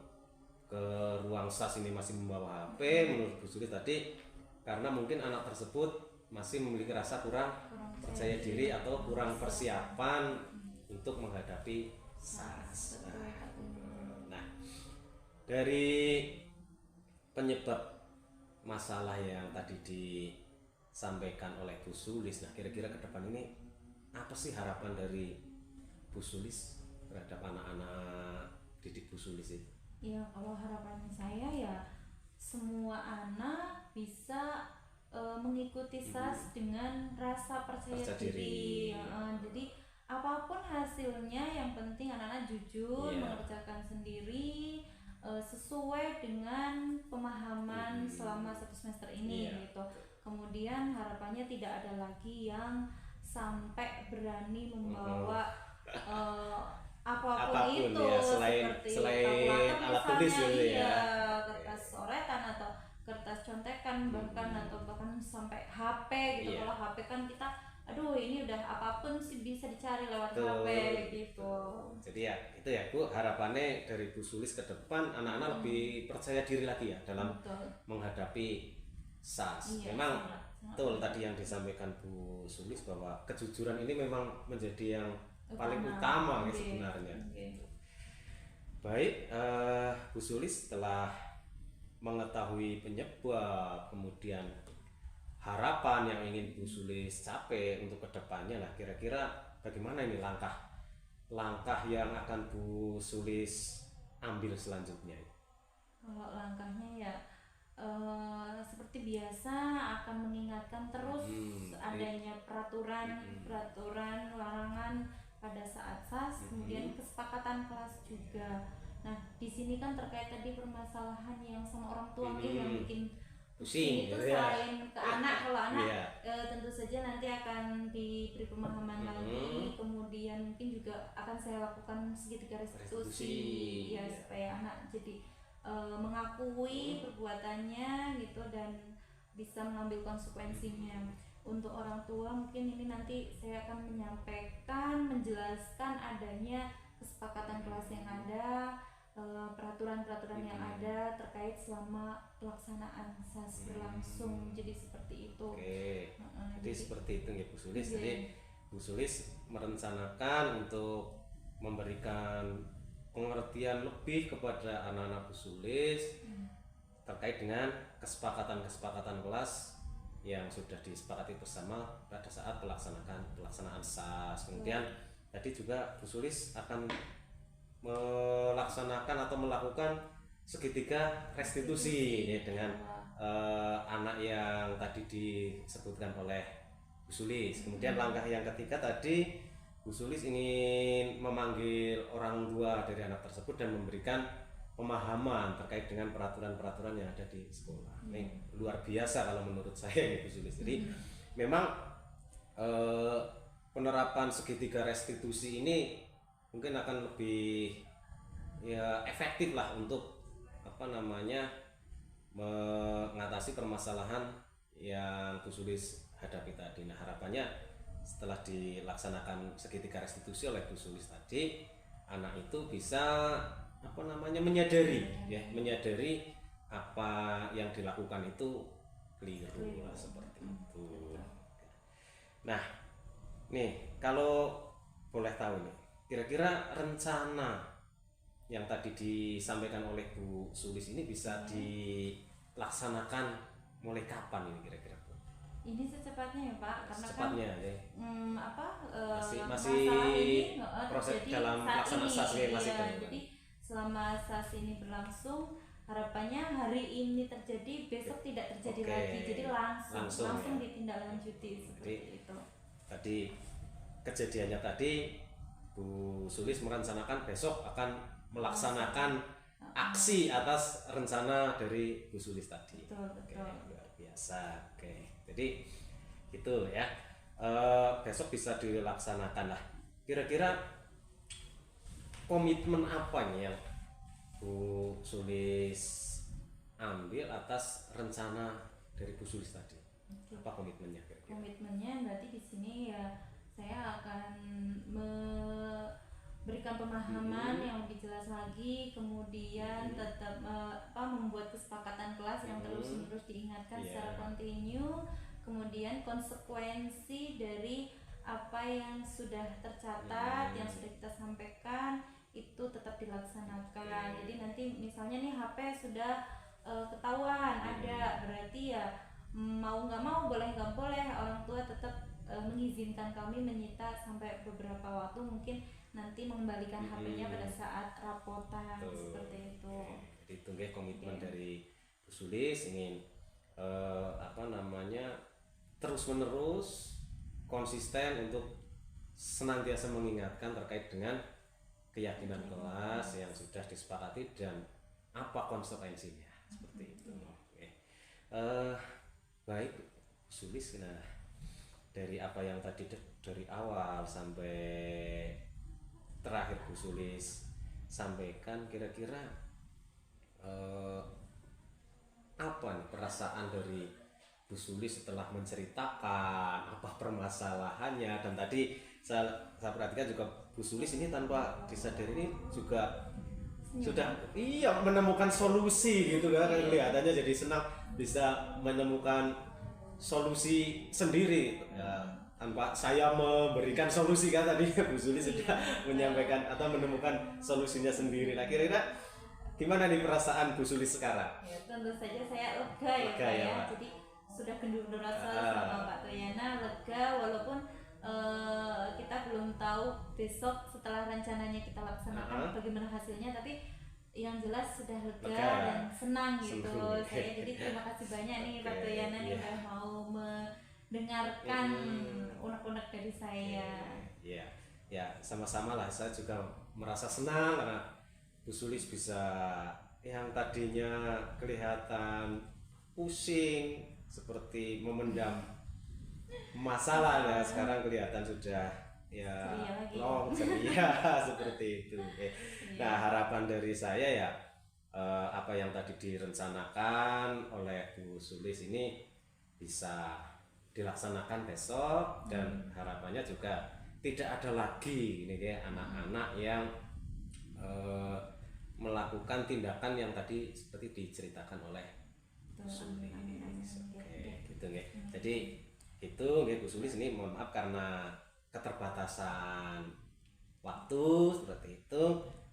ke ruang SAS ini masih membawa HP? Menurut Bu Sulis tadi karena mungkin anak tersebut masih memiliki rasa kurang percaya diri atau kurang persiapan untuk menghadapi SAS. Nah, dari penyebab masalah yang tadi disampaikan oleh Bu Sulis, nah kira-kira ke depan ini apa sih harapan dari Bu Sulis terhadap anak-anak didik Bu Sulis itu?
Ya, kalau harapannya saya ya semua anak bisa mengikuti SAS dengan rasa percaya diri. Jadi apapun hasilnya yang penting anak-anak jujur, mengerjakan sendiri sesuai dengan pemahaman selama 1 semester ini gitu. Kemudian harapannya tidak ada lagi yang sampai berani membawa apapun itu
ya, selain
kalkulator
alat tulis
misalnya,
gitu ya.
kertas coretan atau kertas contekan, bahkan sampai HP gitu. Kalau HP kan kita aduh ini udah apapun sih bisa dicari lewat HP gitu.
Jadi ya itu ya Bu, harapannya dari Bu Sulis ke depan anak-anak lebih percaya diri lagi ya dalam menghadapi SAS. Memang betul tadi yang disampaikan Bu Sulis bahwa kejujuran ini memang menjadi yang paling utama ya sebenarnya. Baik, Bu Sulis setelah mengetahui penyebab, kemudian harapan yang ingin Bu Sulis capai untuk kedepannya, lah kira-kira bagaimana ini langkah yang akan Bu Sulis ambil selanjutnya?
Kalau langkahnya ya seperti biasa akan mengingatkan terus adanya peraturan larangan pada saat SAS, kemudian kesepakatan kelas juga. Nah, di sini kan terkait tadi permasalahan yang sama orang tua yang bikin pusing itu selain ke anak, kalau anak tentu saja nanti akan diberi pemahaman lagi, kemudian mungkin juga akan saya lakukan segitiga restitusi ya supaya anak jadi mengakui perbuatannya gitu dan bisa mengambil konsekuensinya. Untuk orang tua mungkin ini nanti saya akan menyampaikan, menjelaskan adanya kesepakatan kelas yang ada, peraturan-peraturan yang ada terkait selama pelaksanaan SAS berlangsung. Jadi seperti itu.
Jadi seperti itu ya Bu Sulis. Jadi Bu Sulis merencanakan untuk memberikan pengertian lebih kepada anak-anak Bu Sulis terkait dengan kesepakatan kelas yang sudah disepakati bersama pada saat pelaksanaan SAS. Kemudian tadi juga Bu Sulis akan melaksanakan atau melakukan segitiga restitusi ya, dengan anak yang tadi disebutkan oleh Bu Sulis. Kemudian langkah yang ketiga tadi Bu Sulis ingin memanggil orang tua dari anak tersebut dan memberikan pemahaman terkait dengan peraturan-peraturan yang ada di sekolah. Ini luar biasa kalau menurut saya ini Bu Sulis. Jadi memang penerapan segitiga restitusi ini mungkin akan lebih ya efektif lah untuk mengatasi permasalahan yang Bu Sulis hadapi tadi. Nah, harapannya setelah dilaksanakan segitiga restitusi oleh Bu Sulis tadi, anak itu bisa menyadari menyadari apa yang dilakukan itu keliru lah, seperti itu. Nah, nih kalau boleh tahu nih, kira-kira rencana yang tadi disampaikan oleh Bu Sulis ini bisa dilaksanakan mulai kapan ini kira-kira?
Ini secepatnya ya Pak, karena
Secepatnya
kan
ya. Masih
masalah ini
proses
terjadi
dalam
saat
pelaksanaan
ini.
SAS masih
Iya,
dalam.
jadi selama SAS ini berlangsung, harapannya hari ini terjadi besok tidak terjadi
Oke.
lagi, jadi langsung
ya.
ditindaklanjuti seperti itu.
Tadi kejadiannya tadi Bu Sulis merencanakan besok akan melaksanakan aksi atas rencana dari Bu Sulis tadi.
Betul.
Luar biasa. Oke, jadi itu ya. Besok bisa dilaksanakan lah. Kira-kira komitmen apa nih yang Bu Sulis ambil atas rencana dari Bu Sulis tadi? Apa komitmennya kira-kira?
Komitmennya berarti di sini ya saya akan memberikan pemahaman yang lebih jelas lagi, kemudian tetap membuat kesepakatan kelas yang terus-menerus diingatkan secara kontinu, kemudian konsekuensi dari apa yang sudah tercatat, yang sudah kita sampaikan itu tetap dilaksanakan. Jadi nanti misalnya nih HP sudah ketahuan ada, berarti ya mau nggak mau, boleh nggak boleh, orang tua tetap mengizinkan kami menyita sampai beberapa waktu, mungkin nanti mengembalikan HP-nya pada saat rapotan. Seperti itu.
Jadi itu komitmen dari Bu Sulis ingin terus menerus konsisten untuk senantiasa mengingatkan terkait dengan keyakinan kelas yang sudah disepakati dan apa konsekuensinya, seperti itu. Baik Bu Sulis, nah dari apa yang tadi dari awal sampai terakhir Bu Sulis sampaikan, kira-kira apa nih perasaan dari Bu Sulis setelah menceritakan apa permasalahannya? Dan tadi saya perhatikan juga Bu Sulis ini tanpa disadari ini juga sudah menemukan solusi gitu kan, kelihatannya jadi senang bisa menemukan solusi sendiri ya, tanpa saya memberikan solusi kan tadi Bu Sulis sudah menyampaikan atau menemukan solusinya sendiri. Nah, kira-kira gimana nih perasaan Bu Sulis sekarang?
Ya, tentu saja saya lega ya Pak ya. Jadi sudah kendor rasa sama Pak Toyana, lega walaupun kita belum tahu besok setelah rencananya kita laksanakan bagaimana hasilnya, tapi yang jelas sudah lega dan senang gitu. Saya jadi terima kasih banyak nih Pak Toyana nih udah mau mendengarkan unek-unek dari saya.
Ya sama-sama lah, saya juga merasa senang karena Bu Sulis bisa yang tadinya kelihatan pusing seperti memendam masalah ya, sekarang kelihatan sudah ceria seperti itu. Nah, harapan dari saya ya apa yang tadi direncanakan oleh Bu Sulis ini bisa dilaksanakan besok, dan harapannya juga tidak ada lagi ini ya anak-anak yang melakukan tindakan yang tadi seperti diceritakan oleh Bu Sulis. Gitu nggih. Jadi itu nggih Bu Sulis ini, mohon maaf karena keterbatasan waktu seperti itu.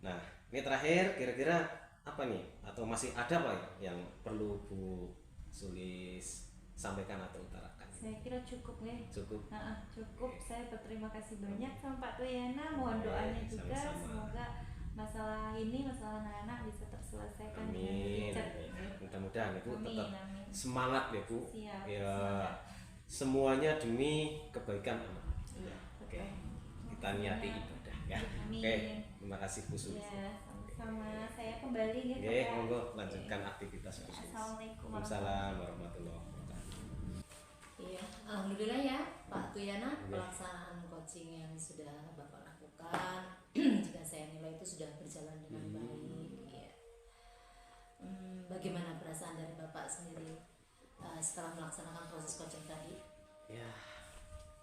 Nah, ini terakhir kira-kira apa nih, atau masih ada Pak yang perlu Bu Sulis sampaikan atau utarakan?
Saya kira cukup ya.
Cukup.
Cukup. Saya berterima kasih banyak sama Pak Toyana. Mohon doanya juga semoga masalah anak-anak bisa terselesaikan.
Amin. Mudah-mudahan Ibu tetap semangat ya Bu.
Siap,
ya semuanya demi kebaikan anak. Oke. Kita niati ibadah ya. Oke. Terima kasih Bu Sulis.
Ya, sama-sama. Saya kembali ya.
Oke, monggo lanjutkan aktivitas Bu Sulis.
Assalamualaikum
warahmatullahi wabarakatuh.
Iya, alhamdulillah ya Pak Tuyana, pelaksanaan coaching yang sudah Bapak lakukan jika saya nilai itu sudah berjalan dengan baik ya. Bagaimana perasaan dari Bapak sendiri? setelah melaksanakan proses coaching tadi?
Ya,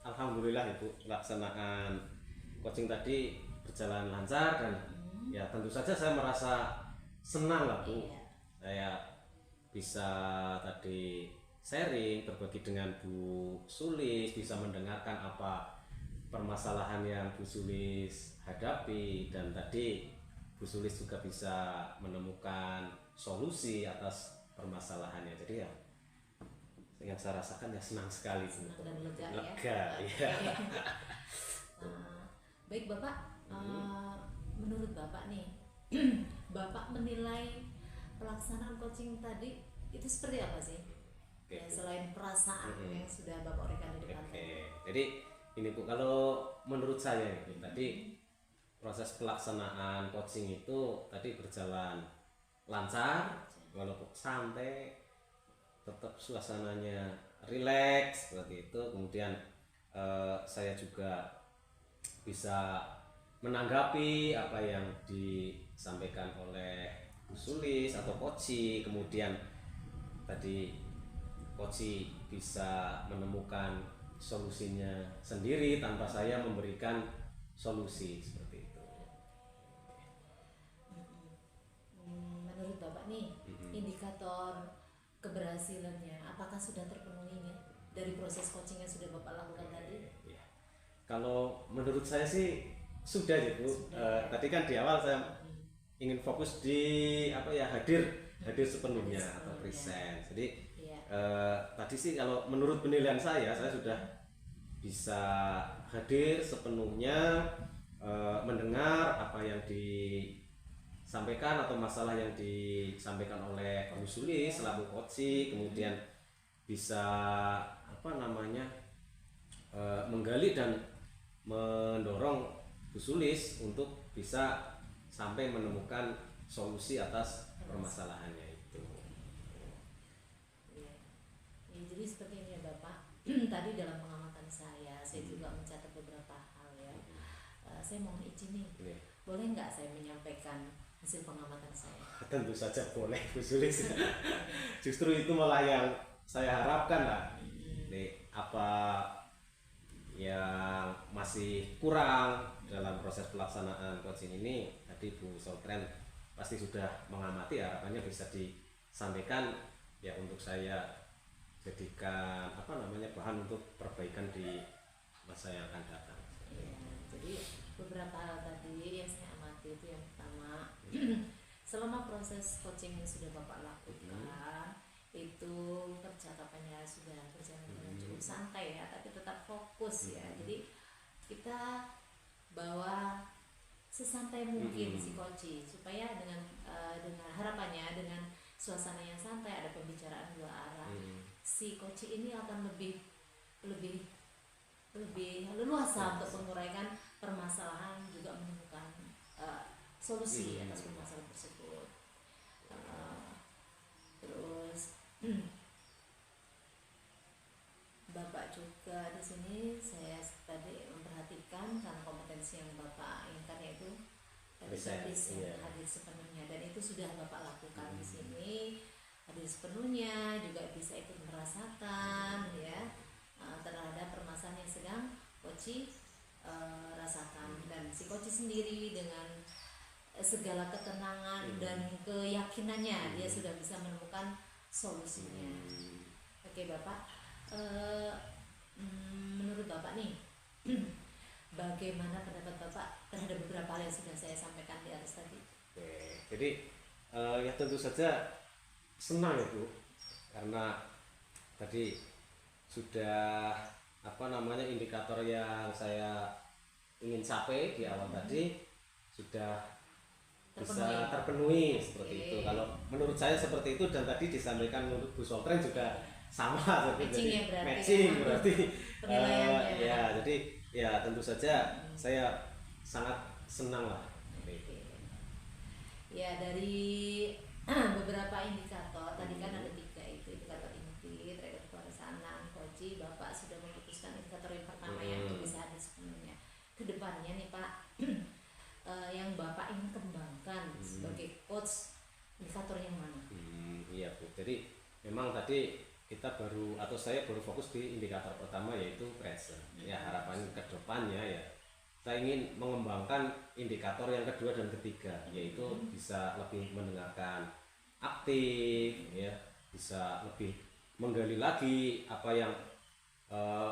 alhamdulillah Ibu, pelaksanaan coaching tadi berjalan lancar dan ya tentu saja saya merasa senang lah Bu.
Iya.
Saya bisa tadi sharing, berbagi dengan Bu Sulis, bisa mendengarkan apa permasalahan yang Bu Sulis hadapi, dan tadi Bu Sulis juga bisa menemukan solusi atas permasalahannya. Jadi ya yang saya rasakan ya senang sekali.
Senang dan lega,
lega
ya.
ya.
Baik Bapak, menurut Bapak nih, Bapak menilai pelaksanaan coaching tadi itu seperti apa sih?
Oke,
Ya,
Bu.
selain perasaan yang sudah Bapak uraikan di depan
Oke,
tadi.
jadi ini Bu, kalau menurut saya itu tadi proses pelaksanaan coaching itu tadi berjalan lancar, walaupun santai, tetap suasananya rileks seperti itu. Kemudian saya juga bisa menanggapi apa yang disampaikan oleh Bu Sulis atau Koci. Kemudian tadi Koci bisa menemukan solusinya sendiri tanpa saya memberikan solusi seperti itu.
Menurut Bapak nih, indikator keberhasilannya apakah sudah terpenuhi nih dari proses coaching yang sudah Bapak lakukan tadi?
Ya. Kalau menurut saya sih sudah ya Bu. Tadi kan di awal saya ingin fokus di apa ya, hadir sepenuhnya atau present. Jadi
Iya.
tadi sih kalau menurut penilaian saya sudah bisa hadir sepenuhnya, mendengar apa yang disampaikan atau masalah yang disampaikan oleh Bu Sulis selaku coach, kemudian bisa apa namanya, menggali dan mendorong Bu Sulis untuk bisa sampai menemukan solusi atas permasalahannya itu.
Iya. Ya, jadi seperti ini ya Bapak. Tadi dalam pengamatan saya juga mencatat beberapa hal ya. Saya mohon izin nih,
Ini
boleh nggak saya menyampaikan hasil pengamatan saya?
tentu saja boleh Bu Sulis. Justru itu malah yang saya harapkan lah. Nih, apa yang masih kurang dalam proses pelaksanaan coaching ini, tadi Bu Soltren pasti sudah mengamati, harapannya bisa disampaikan ya untuk saya jadikan apa namanya, bahan untuk perbaikan di masa yang akan datang.
Ya, jadi beberapa hal tadi yang saya amati itu yang pertama, selama proses coaching yang sudah Bapak lakukan itu percakapannya sudah berjalan dengan cukup santai ya, tapi tetap fokus ya. Jadi kita bawa sesantai mungkin si coach, supaya dengan harapannya dengan suasana yang santai, ada pembicaraan dua arah, si coach ini akan lebih leluasa untuk menguraikan permasalahan, juga menemukan solusi atas permasalahan tersebut. Terus Bapak juga di sini saya tadi memperhatikan karena kompetensi yang Bapak inginkan yaitu bisa hadir sepenuhnya, dan itu sudah Bapak lakukan di sini, hadir sepenuhnya, juga bisa ikut merasakan ya terhadap permasalahan yang sedang Koci rasakan, dan si Koci sendiri dengan segala ketenangan dan keyakinannya dia sudah bisa menemukan solusinya. Oke Bapak, menurut Bapak nih, bagaimana pendapat Bapak terhadap beberapa hal yang sudah saya sampaikan di atas tadi?
Oke, jadi ya tentu saja senang ya Bu, karena tadi sudah apa namanya, indikator yang saya ingin capai di awal tadi sudah bisa terpenuhi seperti itu. Kalau menurut saya seperti itu, dan tadi disampaikan menurut Bu Soltren juga sama,
Matching ya,
berarti
penilaiannya.
ya, jadi ya tentu saja saya sangat senang lah.
Ya, dari beberapa indikator tadi kan ada 3 itu, indikator inti terkait pelaksanaan Koji, Bapak sudah memutuskan indikator yang pertama yang itu bisa hadir sepenuhnya. Kedepannya nih Pak, yang Bapak ingin kembangkan sebagai coach, indikator yang mana?
Iya Bu, jadi memang tadi kita kita baru atau saya baru fokus di indikator pertama yaitu present. Ya harapan ke depannya ya kita ingin mengembangkan indikator yang kedua dan ketiga, yaitu bisa lebih mendengarkan aktif, ya bisa lebih menggali lagi apa yang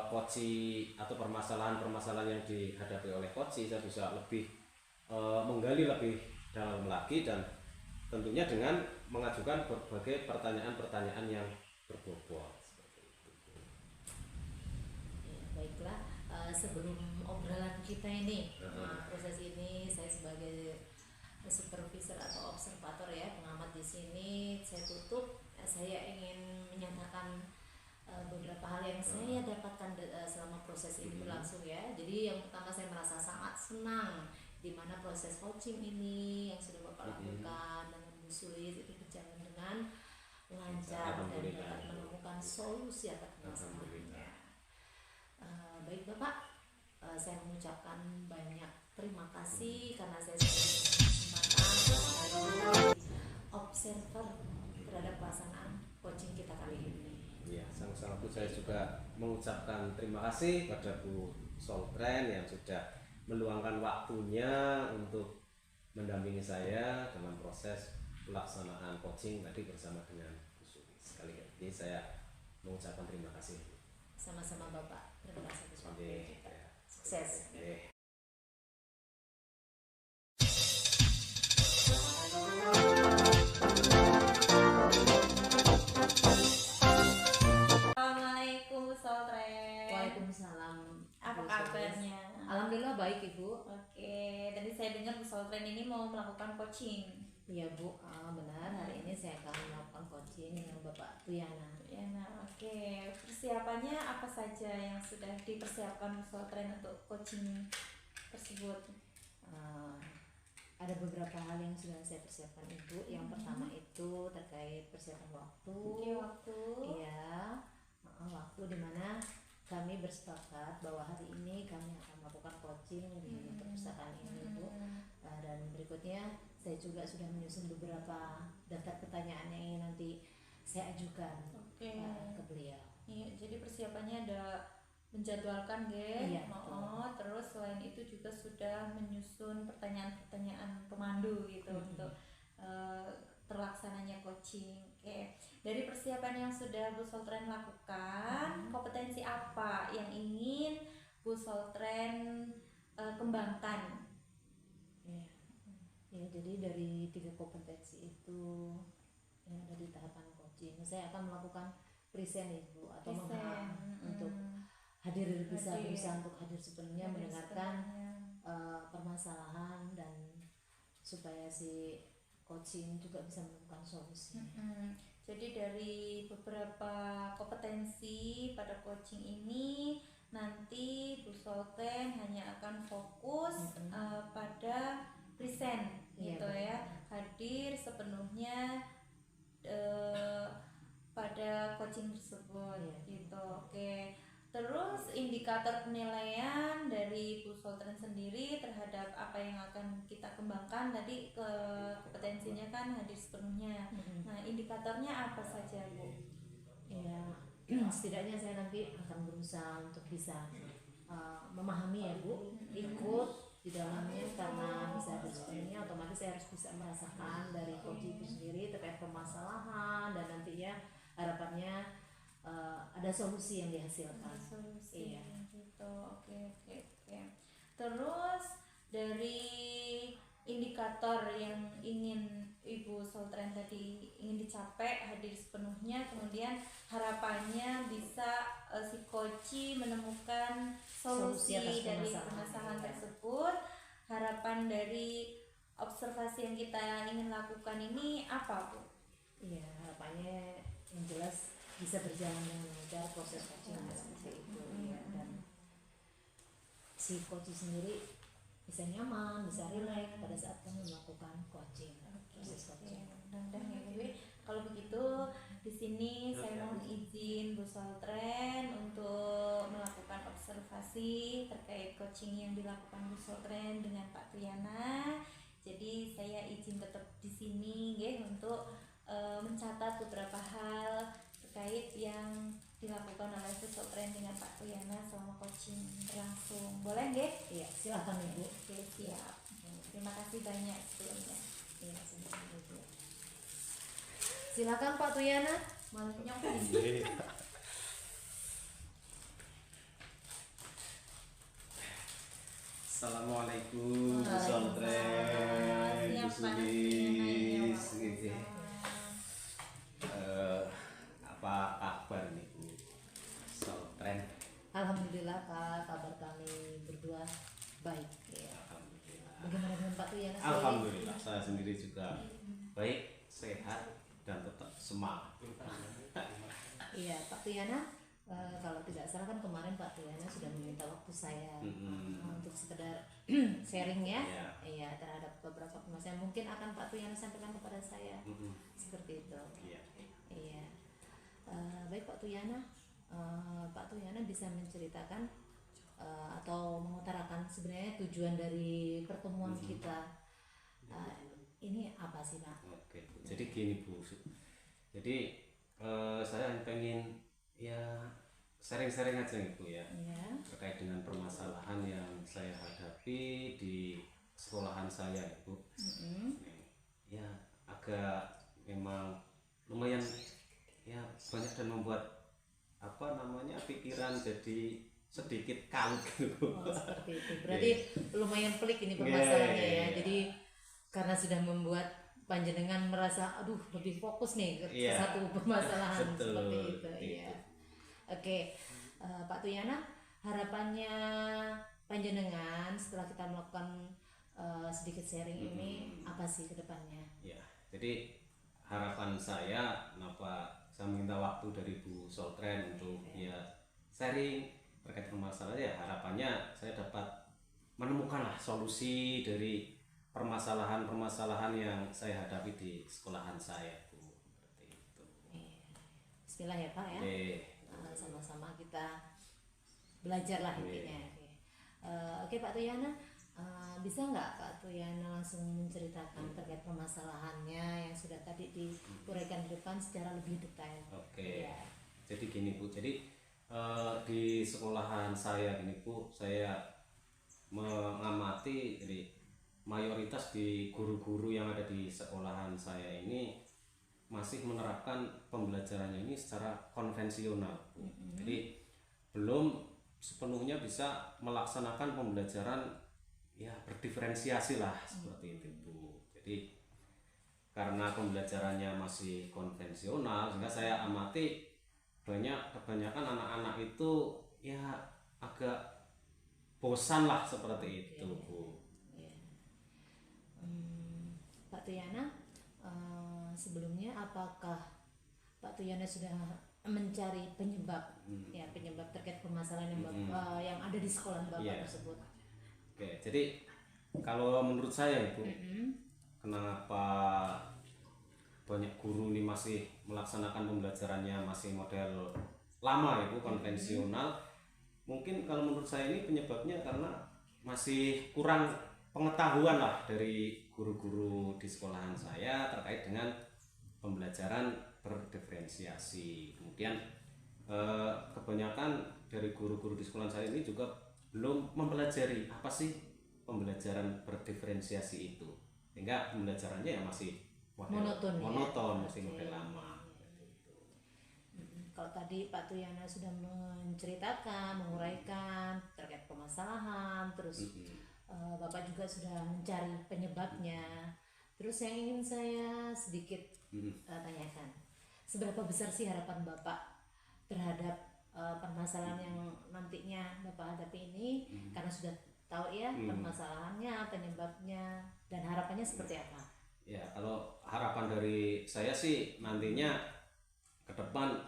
koci atau permasalahan-permasalahan yang dihadapi oleh koci. Saya bisa lebih menggali lebih dalam lagi dan tentunya dengan mengajukan berbagai pertanyaan-pertanyaan yang berbobot.
Ya, baiklah. Sebelum obrolan kita ini, proses ini saya sebagai supervisor atau observator ya, pengamat di sini, saya tutup. Saya ingin menyatakan beberapa hal yang saya dapatkan selama proses ini berlangsung ya. Jadi yang pertama, saya merasa sangat senang di mana proses coaching ini yang sudah Bapak lakukan dengan Bu Sulis itu berjalan dengan lancar dan dapat menemukan solusi atas masalahnya. Baik Bapak, saya mengucapkan banyak terima kasih karena saya sudah kesempatan menjadi observer terhadap pelaksanaan coaching kita kali ini.
Ya, sama-sama Bu, saya juga mengucapkan terima kasih pada Bu Soltren yang sudah meluangkan waktunya untuk mendampingi saya dalam proses pelaksanaan coaching tadi bersama dengan Bu Sulis. Sekali lagi saya mengucapkan terima kasih.
Sama-sama Bapak, terima kasih atas waktu kita.
Ya.
Sukses.
Ya.
Assalamualaikum Bu Soltren.
Waalaikumsalam.
Apa
Bu Sulis.
kabarnya?
Alhamdulillah baik Ibu.
Oke, tadi saya dengar Bu Soltren ini mau melakukan coaching.
Iya Bu, benar, hari ini saya akan melakukan coaching dengan Bapak Tuyana.
Ya, nah, oke. Persiapannya apa saja yang sudah dipersiapkan Bu Soltren untuk coaching tersebut?
Ada beberapa hal yang sudah saya persiapkan Ibu. Yang pertama itu terkait persiapan waktu.
Oke, waktu.
Iya, waktu dimana kami bersepakat bahwa hari ini kami akan melakukan coaching di perpustakaan ini Bu. Dan berikutnya saya juga sudah menyusun beberapa daftar pertanyaan yang ingin nanti saya ajukan ke beliau.
Iya, jadi persiapannya ada menjadwalkan
Iya,
terus selain itu juga sudah menyusun pertanyaan-pertanyaan pemandu gitu untuk terlaksananya coaching. Oke. Dari persiapan yang sudah Bu Soltren lakukan, kompetensi apa yang ingin Bu Soltren kembangkan?
Ya, jadi dari 3 kompetensi itu yang ada di tahapan coaching, saya akan melakukan present Ibu atau untuk berusaha untuk hadir sepenuhnya mendengarkan permasalahan dan supaya si coaching juga bisa menemukan solusi.
Jadi dari beberapa kompetensi pada coaching ini nanti Bu Soltren hanya akan fokus pada present gitu ya, hadir sepenuhnya pada coaching tersebut gitu. Oke. Terus indikator penilaian dari Bu Soltren sendiri terhadap apa yang akan kita kembangkan tadi kompetensinya kan hadir sepenuhnya. Nah, indikatornya apa saja Bu?
Ya, setidaknya saya nanti akan berusaha untuk bisa memahami ya Bu, ikut di dalamnya karena bisa hadir sepenuhnya, otomatis saya harus bisa merasakan dari coaching itu sendiri terkait permasalahan dan nantinya harapannya ada solusi yang dihasilkan.
Solusi, gitu. Oke. Terus dari indikator yang ingin Ibu Soltren tadi ingin dicapai hadir sepenuhnya, kemudian harapannya bisa si coach menemukan solusi dari permasalahan tersebut. Harapan dari observasi yang kita ingin lakukan ini apa Bu?
Iya, harapannya yang jelas bisa berjalan dengan lancar proses coaching seperti itu ya, dan si coach sendiri bisa nyaman, bisa rileks pada saat kami melakukan coaching. Proses coaching.
Mudah-mudahan ya Bu. Kalau begitu di sini saya mohon izin Bu Soltren untuk melakukan observasi terkait coaching yang dilakukan Bu Soltren dengan Pak Tuyana. Jadi saya izin tetap di sini untuk mencatat beberapa hal terkait yang dilakukan oleh pesantren dengan Pak Tuyana selama coaching berlangsung. Boleh nggih?
Iya, silakan Ibu.
Oke, siap. Terima kasih banyak sebelumnya.
Iya, sama-sama Ibu. Silakan Pak Tuyana, malah nyong.
Assalamualaikum
Waalaikumsalam.
pesantren
Siap, Pak.
Busulis gitu.
Waalaikumsalam.
Apa kabar nih Bu pesantren?
Alhamdulillah Kak, kabar kami berdua baik ya.
Alhamdulillah.
Bagaimana dengan Pak Tuyana?
Alhamdulillah saya sendiri juga baik, sehat dan tetap semangat.
Iya, Pak Tuyana, kalau tidak salah kan kemarin Pak Tuyana sudah meminta waktu saya untuk sekedar sharing ya,
Iya.
iya terhadap beberapa permasalahan mungkin akan Pak Tuyana sampaikan kepada saya seperti itu.
Iya.
Iya, baik Pak Tuyana, Pak Tuyana bisa menceritakan atau mengutarakan sebenarnya tujuan dari pertemuan kita ini apa sih Pak?
Oke, jadi gini Bu, jadi saya pengen ya sharing-sharing aja nih Bu ya,
Iya.
terkait dengan permasalahan yang saya hadapi di sekolahan saya Bu. Ya agak memang lumayan ya banyak dan membuat apa namanya pikiran jadi sedikit kalut gitu Bu.
Oh, seperti itu. Berarti lumayan pelik ini permasalahannya ya. Jadi karena sudah membuat panjenengan merasa aduh lebih fokus nih ke
Iya.
satu permasalahan
Betul,
seperti itu.
gitu.
Iya. Oke, Pak Tuyana, harapannya panjenengan setelah kita melakukan sedikit sharing ini apa sih ke depannya?
Ya, jadi harapan saya kenapa saya minta waktu dari Bu Soltren untuk ya sharing terkait permasalahan ya harapannya saya dapat menemukanlah solusi dari permasalahan-permasalahan yang saya hadapi di sekolahan saya Bu. Seperti itu.
Bismillah ya Pak ya.
Oke.
Sama-sama kita belajar lah intinya. Oke Pak Tuyana, bisa nggak Pak Tuyana langsung menceritakan terkait permasalahannya yang sudah tadi diuraikan di depan secara lebih detail?
Oke.
Iya.
Jadi gini Bu, jadi di sekolahan saya gini Bu, saya mengamati jadi mayoritas di guru-guru yang ada di sekolahan saya ini masih menerapkan pembelajarannya ini secara konvensional Bu. Jadi belum sepenuhnya bisa melaksanakan pembelajaran ya berdiferensiasi lah seperti itu Bu. Jadi karena pembelajarannya masih konvensional sehingga saya amati kebanyakan anak-anak itu ya agak bosan lah seperti itu Bu.
Pak Tuyana, sebelumnya apakah Pak Tuyana sudah mencari penyebab ya penyebab terkait permasalahan yang ada di sekolah Bapak
Iya.
tersebut?
Oke, jadi kalau menurut saya Ibu, kenapa banyak guru ini masih melaksanakan pembelajarannya masih model lama Ibu, konvensional. Mungkin kalau menurut saya ini penyebabnya karena masih kurang pengetahuan lah dari guru-guru di sekolahan saya terkait dengan pembelajaran berdiferensiasi. Kemudian kebanyakan dari guru-guru di sekolah saya ini juga belum mempelajari apa sih pembelajaran berdiferensiasi itu, sehingga pembelajarannya ya masih monoton masih model lama.
Kalau tadi Pak Tuyana sudah menceritakan, menguraikan terkait permasalahan, terus Bapak juga sudah mencari penyebabnya. Terus yang ingin saya sedikit tanyakan, seberapa besar sih harapan Bapak terhadap permasalahan yang nantinya Bapak hadapi ini? Karena sudah tahu ya permasalahannya, penyebabnya, dan harapannya seperti apa?
Ya, kalau harapan dari saya sih nantinya ke depan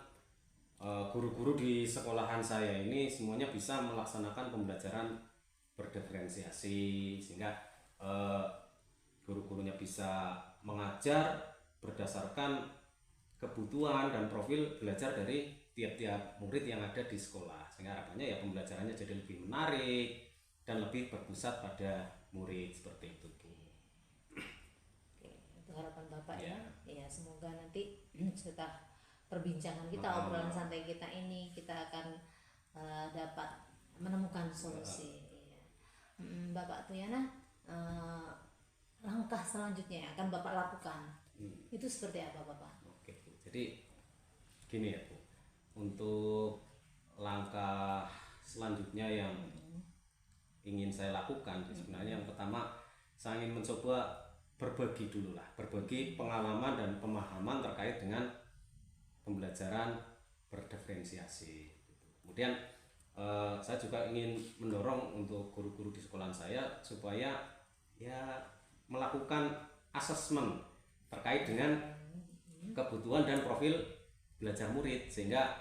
guru-guru di sekolahan saya ini semuanya bisa melaksanakan pembelajaran berdiferensiasi sehingga guru-gurunya bisa mengajar berdasarkan kebutuhan dan profil belajar dari tiap-tiap murid yang ada di sekolah, sehingga harapannya ya pembelajarannya jadi lebih menarik dan lebih berpusat pada murid seperti itu Bu.
Oke, itu harapan Bapak ya. Ya, semoga nanti setelah perbincangan kita, obrolan santai kita ini kita akan dapat menemukan solusi. Iya. Bapak Tuyana, langkah selanjutnya yang akan Bapak lakukan itu seperti apa Bapak?
Oke Bu, jadi gini ya Bu, untuk langkah selanjutnya yang ingin saya lakukan sebenarnya yang pertama saya ingin mencoba berbagi dulu lah, berbagi pengalaman dan pemahaman terkait dengan pembelajaran berdiferensiasi. Kemudian saya juga ingin mendorong untuk guru-guru di sekolah saya supaya ya melakukan asesmen terkait dengan kebutuhan dan profil belajar murid sehingga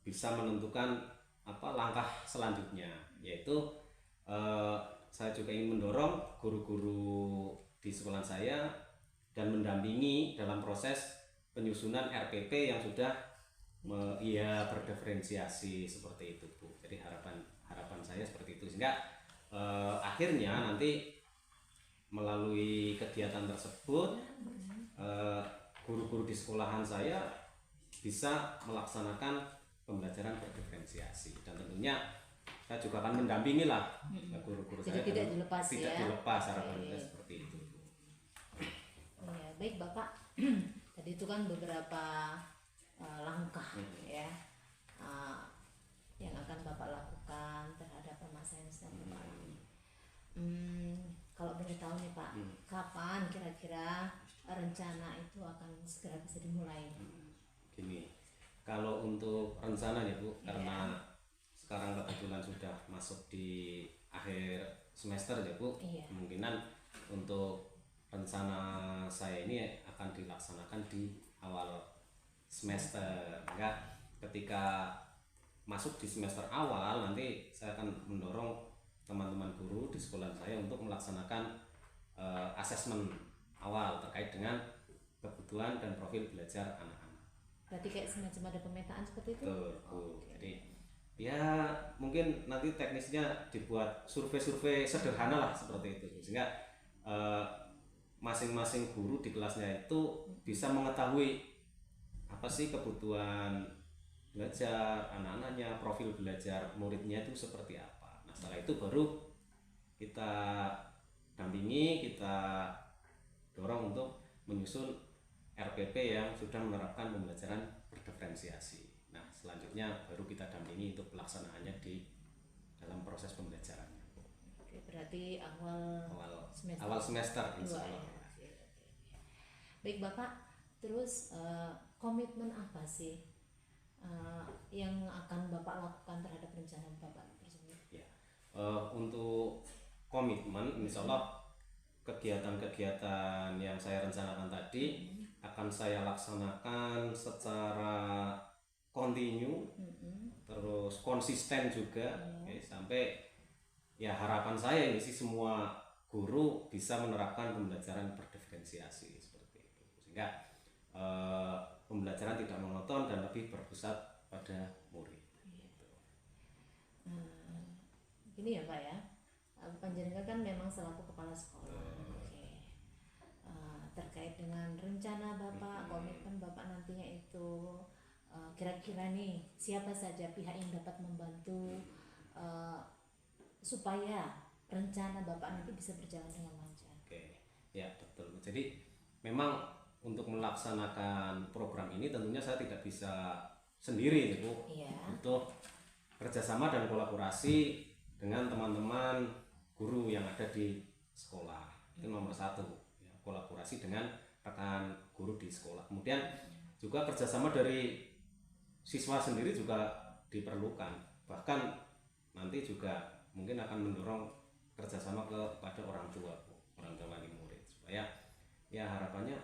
bisa menentukan langkah selanjutnya, yaitu saya juga ingin mendorong guru-guru di sekolah saya dan mendampingi dalam proses penyusunan RPP yang sudah berdiferensiasi seperti itu Bu. Jadi harapan saya seperti itu sehingga akhirnya nanti melalui kegiatan tersebut guru-guru di sekolahan saya bisa melaksanakan pembelajaran berdiferensiasi dan tentunya saya juga akan mendampingi lah guru-guru saya.
Jadi tidak dilepas
tidak
ya.
dilepas harapannya seperti itu.
Ya, baik Bapak. Tadi itu kan beberapa langkah ya yang akan Bapak lakukan terhadap permasalahan yang sedang Bapak alami. Kalau boleh tahu nih Pak, kapan kira-kira rencana itu akan segera bisa dimulai?
Gini, kalau untuk rencana ya Bu, karena sekarang kebetulan sudah masuk di akhir semester ya Bu, kemungkinan untuk rencana saya ini akan dilaksanakan di awal semester. Enggak, ketika masuk di semester awal nanti saya akan mendorong teman-teman guru di sekolah saya untuk melaksanakan asesmen awal terkait dengan kebutuhan dan profil belajar anak-anak.
Berarti kayak semacam ada pemetaan seperti itu?
Betul. Jadi ya mungkin nanti teknisnya dibuat survei-survei sederhana lah seperti itu sehingga masing-masing guru di kelasnya itu bisa mengetahui apa sih kebutuhan belajar anak-anaknya, profil belajar muridnya itu seperti apa. Nah setelah itu baru kita dampingi, kita dorong untuk menyusun RPP yang sudah menerapkan pembelajaran berdiferensiasi. Nah selanjutnya baru kita dampingi untuk pelaksanaannya di dalam proses pembelajarannya.
Oke, berarti awal
semester insya Allah.
Baik Bapak, terus komitmen apa sih yang akan Bapak lakukan terhadap rencana Bapak tersebut?
Ya, untuk komitmen insya Allah kegiatan-kegiatan yang saya rencanakan tadi akan saya laksanakan secara kontinu, terus konsisten juga, sampai ya harapan saya ini sih semua guru bisa menerapkan pembelajaran berdiferensiasi seperti itu sehingga pembelajaran tidak monoton dan lebih berpusat pada murid.
Gini ya Pak ya, panjenengan kan memang selaku kepala sekolah. Terkait dengan rencana Bapak, komitmen Bapak nantinya itu kira-kira nih siapa saja pihak yang dapat membantu supaya rencana Bapak nanti bisa berjalan dengan lancar?
Oke, ya betul. Jadi memang untuk melaksanakan program ini tentunya saya tidak bisa sendiri Bu. Untuk kerjasama dan kolaborasi dengan teman-teman guru yang ada di sekolah. Itu nomor satu, ya, kolaborasi dengan rekan guru di sekolah. Kemudian juga kerjasama dari siswa sendiri juga diperlukan. Bahkan nanti juga mungkin akan mendorong kerjasama kepada orang tua wali murid supaya ya harapannya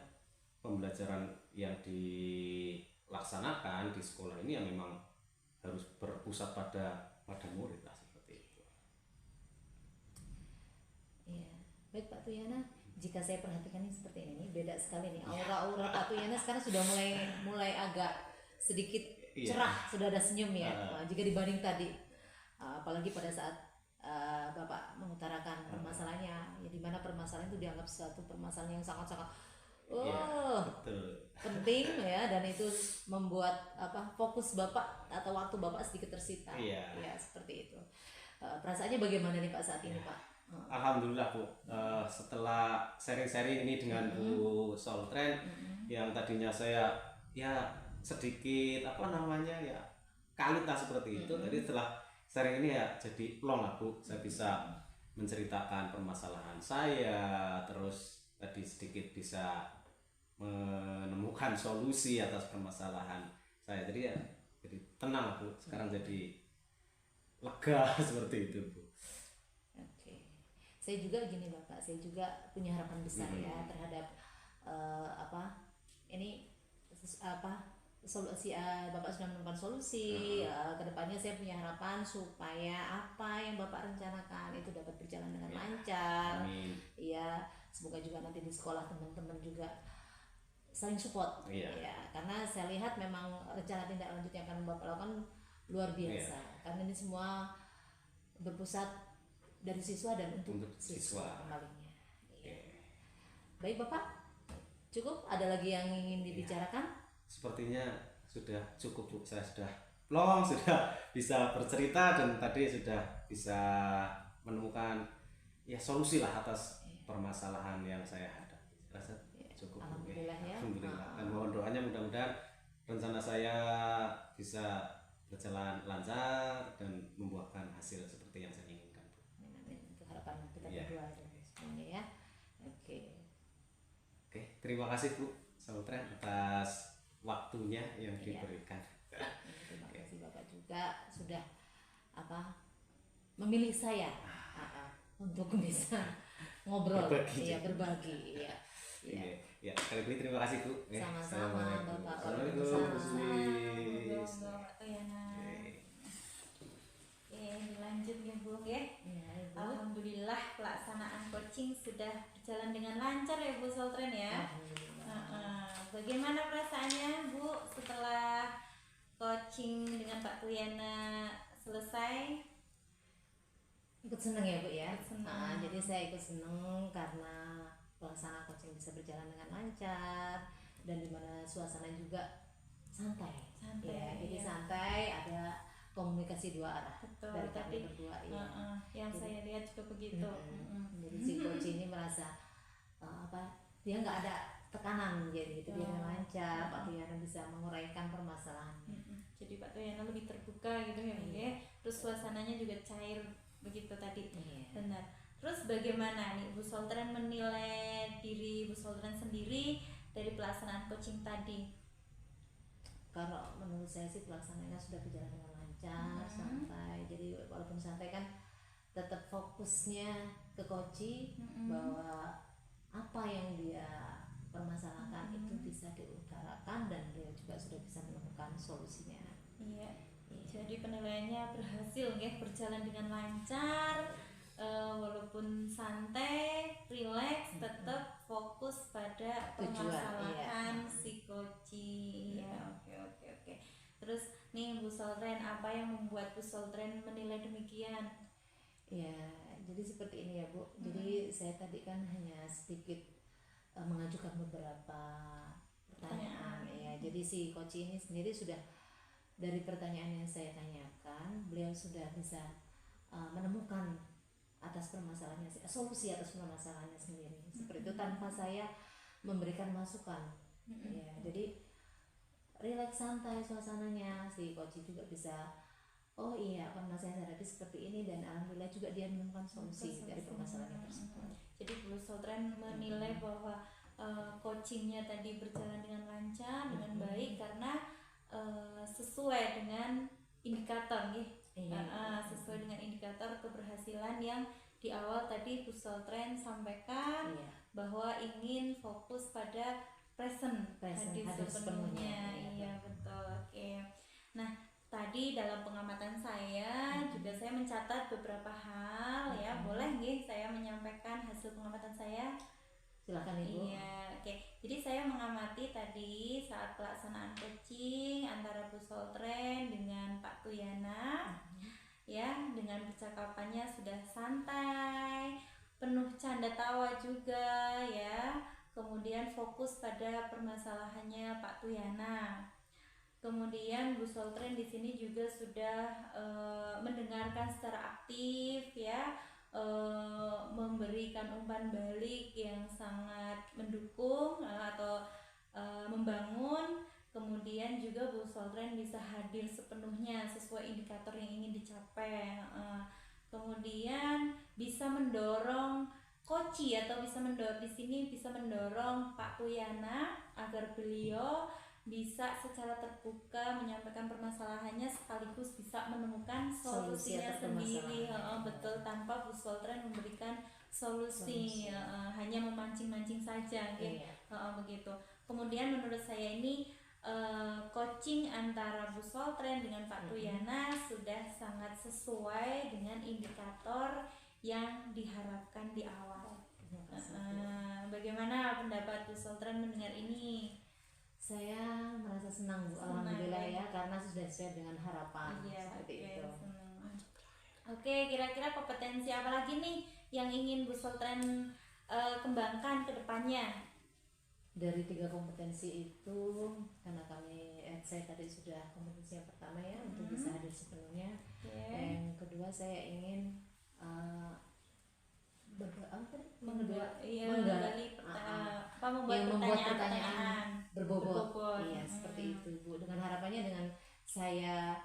pembelajaran yang dilaksanakan di sekolah ini ya memang harus berpusat pada murid lah seperti itu.
Iya, baik Pak Tuyana, jika saya perhatikan ini seperti ini beda sekali nih aura Pak Tuyana sekarang sudah mulai agak sedikit cerah, sudah ada senyum ya. Jika dibanding tadi, apalagi pada saat Bapak mengutarakan permasalahannya, ya di mana permasalahan itu dianggap suatu permasalahan yang sangat-sangat Oh,
betul.
penting ya, dan itu membuat fokus Bapak atau waktu Bapak sedikit tersita.
Iya.
Ya, seperti itu. Perasaannya bagaimana nih Pak saat ini, Pak?
Alhamdulillah Bu, setelah sharing-sharing ini dengan Bu Soltren, yang tadinya saya ya sedikit ya kalut lah seperti itu. Jadi setelah sharing ini ya jadi plong lah Bu, saya bisa menceritakan permasalahan saya, terus tadi sedikit bisa menemukan solusi atas permasalahan saya. Jadi ya jadi tenang lah Bu, sekarang jadi lega seperti itu Bu.
Oke, saya juga gini Bapak, saya juga punya harapan besar ya terhadap solusi. Bapak sudah menemukan solusi. Kedepannya saya punya harapan supaya apa yang Bapak rencanakan itu dapat berjalan dengan lancar.
Amin.
Iya, semoga juga nanti di sekolah teman-teman juga saling support. Ya, karena saya lihat memang rencana tindak lanjut yang akan Bapak lakukan luar biasa. Karena ini semua berpusat dari siswa dan untuk siswa kembalinya. Baik Bapak, cukup? Ada lagi yang ingin dibicarakan?
Sepertinya sudah cukup Bu, saya sudah plong, sudah bisa bercerita dan tadi sudah bisa menemukan ya solusi lah atas permasalahan yang saya hadapi. Rasa cukup.
Alhamdulillah ya.
Alhamdulillah. Dan mohon doanya mudah-mudahan rencana saya bisa berjalan lancar dan membuahkan hasil seperti yang saya inginkan Bu.
Amin. Itu harapan kita berdua semuanya ya.
Oke, terima kasih Bu Soltren atas waktunya yang diberikan.
Terima kasih Bapak juga sudah memilih saya untuk bisa ngobrol, berbagi.
Ya, sekali lagi terima kasih Bu.
Sama-sama Bapak.
Dilanjut ya Bu ya. Alhamdulillah pelaksanaan coaching sudah berjalan dengan lancar ya Bu Soltren ya. Bagaimana perasaannya Bu setelah coaching dengan Pak Tuyana selesai?
Ikut seneng ya Bu ya.
Senang.
Jadi saya ikut seneng karena pelaksanaan coaching bisa berjalan dengan lancar dan dimana suasana juga santai. Jadi santai, ada komunikasi dua arah.
Betul,
dari
tapi
kami berdua
yang saya lihat juga begitu.
Jadi si coach ini merasa dia nggak ada tekanan, jadi itu dia lancar. Pak Tuyana bisa menguraikan permasalahannya.
Jadi Pak Tuyana lebih terbuka gitu ya Bu ya. Terus suasananya juga cair begitu tadi. Benar. Terus bagaimana nih Bu Soltren menilai diri Bu Soltren sendiri dari pelaksanaan coaching tadi?
Kalau menurut saya sih pelaksanaannya sudah berjalan dengan lancar, santai. Jadi walaupun santai kan tetap fokusnya ke coaching, bahwa apa yang dia permasalahkan itu bisa diutarakan dan dia juga sudah bisa menemukan solusinya.
Jadi penilaiannya berhasil ya, berjalan dengan lancar, walaupun santai, rileks, tetap fokus pada permasalahan si coaching. Oke. Terus nih Bu Soltren, apa yang membuat Bu Soltren menilai demikian?
Ya, jadi seperti ini ya Bu. Jadi saya tadi kan hanya sedikit mengajukan beberapa pertanyaan ya. Jadi si coach ini sendiri sudah dari pertanyaan yang saya tanyakan, beliau sudah bisa menemukan atas permasalahannya, solusi atas permasalahannya sendiri. Seperti itu tanpa saya memberikan masukan. Ya, jadi rileks santai suasananya, si coach juga bisa permasalahan saya hadapi seperti ini, dan alhamdulillah juga dia menemukan solusi dari permasalahan tersebut.
Jadi Bu Soltren menilai bahwa coachingnya tadi berjalan dengan lancar, dengan baik karena sesuai dengan indikator nih. Sesuai dengan indikator keberhasilan yang di awal tadi Bu Soltren sampaikan, bahwa ingin fokus pada present hadir sepenuhnya. Iya betul. Oke. Nah tadi dalam pengamatan saya juga saya mencatat beberapa hal ya. Boleh nggih saya menyampaikan hasil pengamatan saya?
Silakan Ibu.
Iya, oke. Jadi saya mengamati tadi saat pelaksanaan coaching antara Bu Soltren dengan Pak Tuyana, ya, dengan percakapannya sudah santai, penuh canda tawa juga, ya, kemudian fokus pada permasalahannya Pak Tuyana. Kemudian Bu Soltren di sini juga sudah mendengarkan secara aktif ya, memberikan umpan balik yang sangat mendukung atau membangun. Kemudian juga Bu Soltren bisa hadir sepenuhnya sesuai indikator yang ingin dicapai. Kemudian bisa mendorong Koci atau bisa mendorong di sini bisa mendorong Pak Tuyana agar beliau bisa secara terbuka menyampaikan permasalahannya sekaligus bisa menemukan solusinya sendiri. Betul, tanpa Bu Soltren memberikan solusi. Hanya memancing-mancing saja gitu. Begitu. Kemudian menurut saya ini coaching antara Bu Soltren dengan Pak Tuyana sudah sangat sesuai dengan indikator yang diharapkan di awal. Bagaimana pendapat Bu Soltren mendengar ini?
Saya merasa senang Bu, alhamdulillah ya, karena sudah sesuai dengan harapan. Seperti itu.
Oke, kira-kira kompetensi apa lagi nih yang ingin Bu Soltren kembangkan ke depannya?
Dari 3 kompetensi itu, karena saya tadi sudah kompetensi yang pertama ya, untuk bisa hadir sepenuhnya. Yang kedua saya ingin membuat pertanyaan berbobot. Iya, seperti itu Bu. Dengan harapannya dengan saya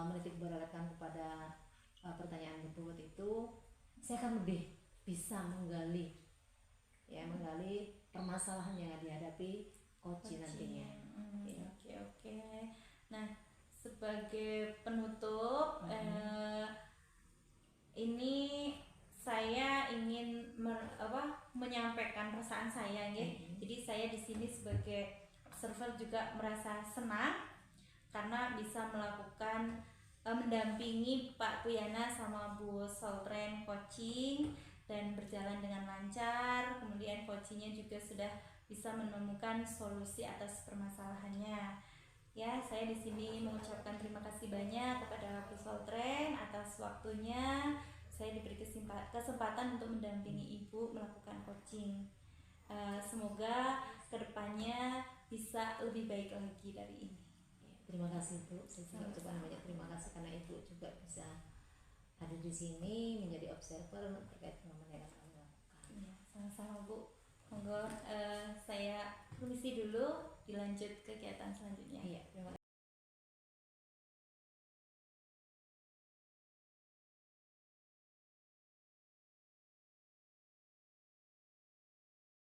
menitik beratkan kepada pertanyaan berbobot itu, saya akan lebih bisa menggali permasalahan yang dihadapi coach nantinya.
Oke. Nah, sebagai penutup ini saya ingin menyampaikan perasaan saya ya. Jadi saya di sini sebagai observer juga merasa senang karena bisa melakukan mendampingi Pak Tuyana sama Bu Soltren coaching dan berjalan dengan lancar. Kemudian coachingnya juga sudah bisa menemukan solusi atas permasalahannya. Ya, saya di sini mengucapkan terima kasih banyak kepada Bu Soltren atas waktunya. Saya diberi kesempatan untuk mendampingi Ibu melakukan coaching. Semoga kedepannya bisa lebih baik lagi dari ini.
Terima kasih Bu. Saya juga ucapkan banyak terima kasih karena Ibu juga bisa hadir di sini menjadi observer terkait pengalaman yang kami lakukan.
Ya, sama-sama Bu. Monggo saya permisi dulu, dilanjut kegiatan selanjutnya.
Iya, terima kasih.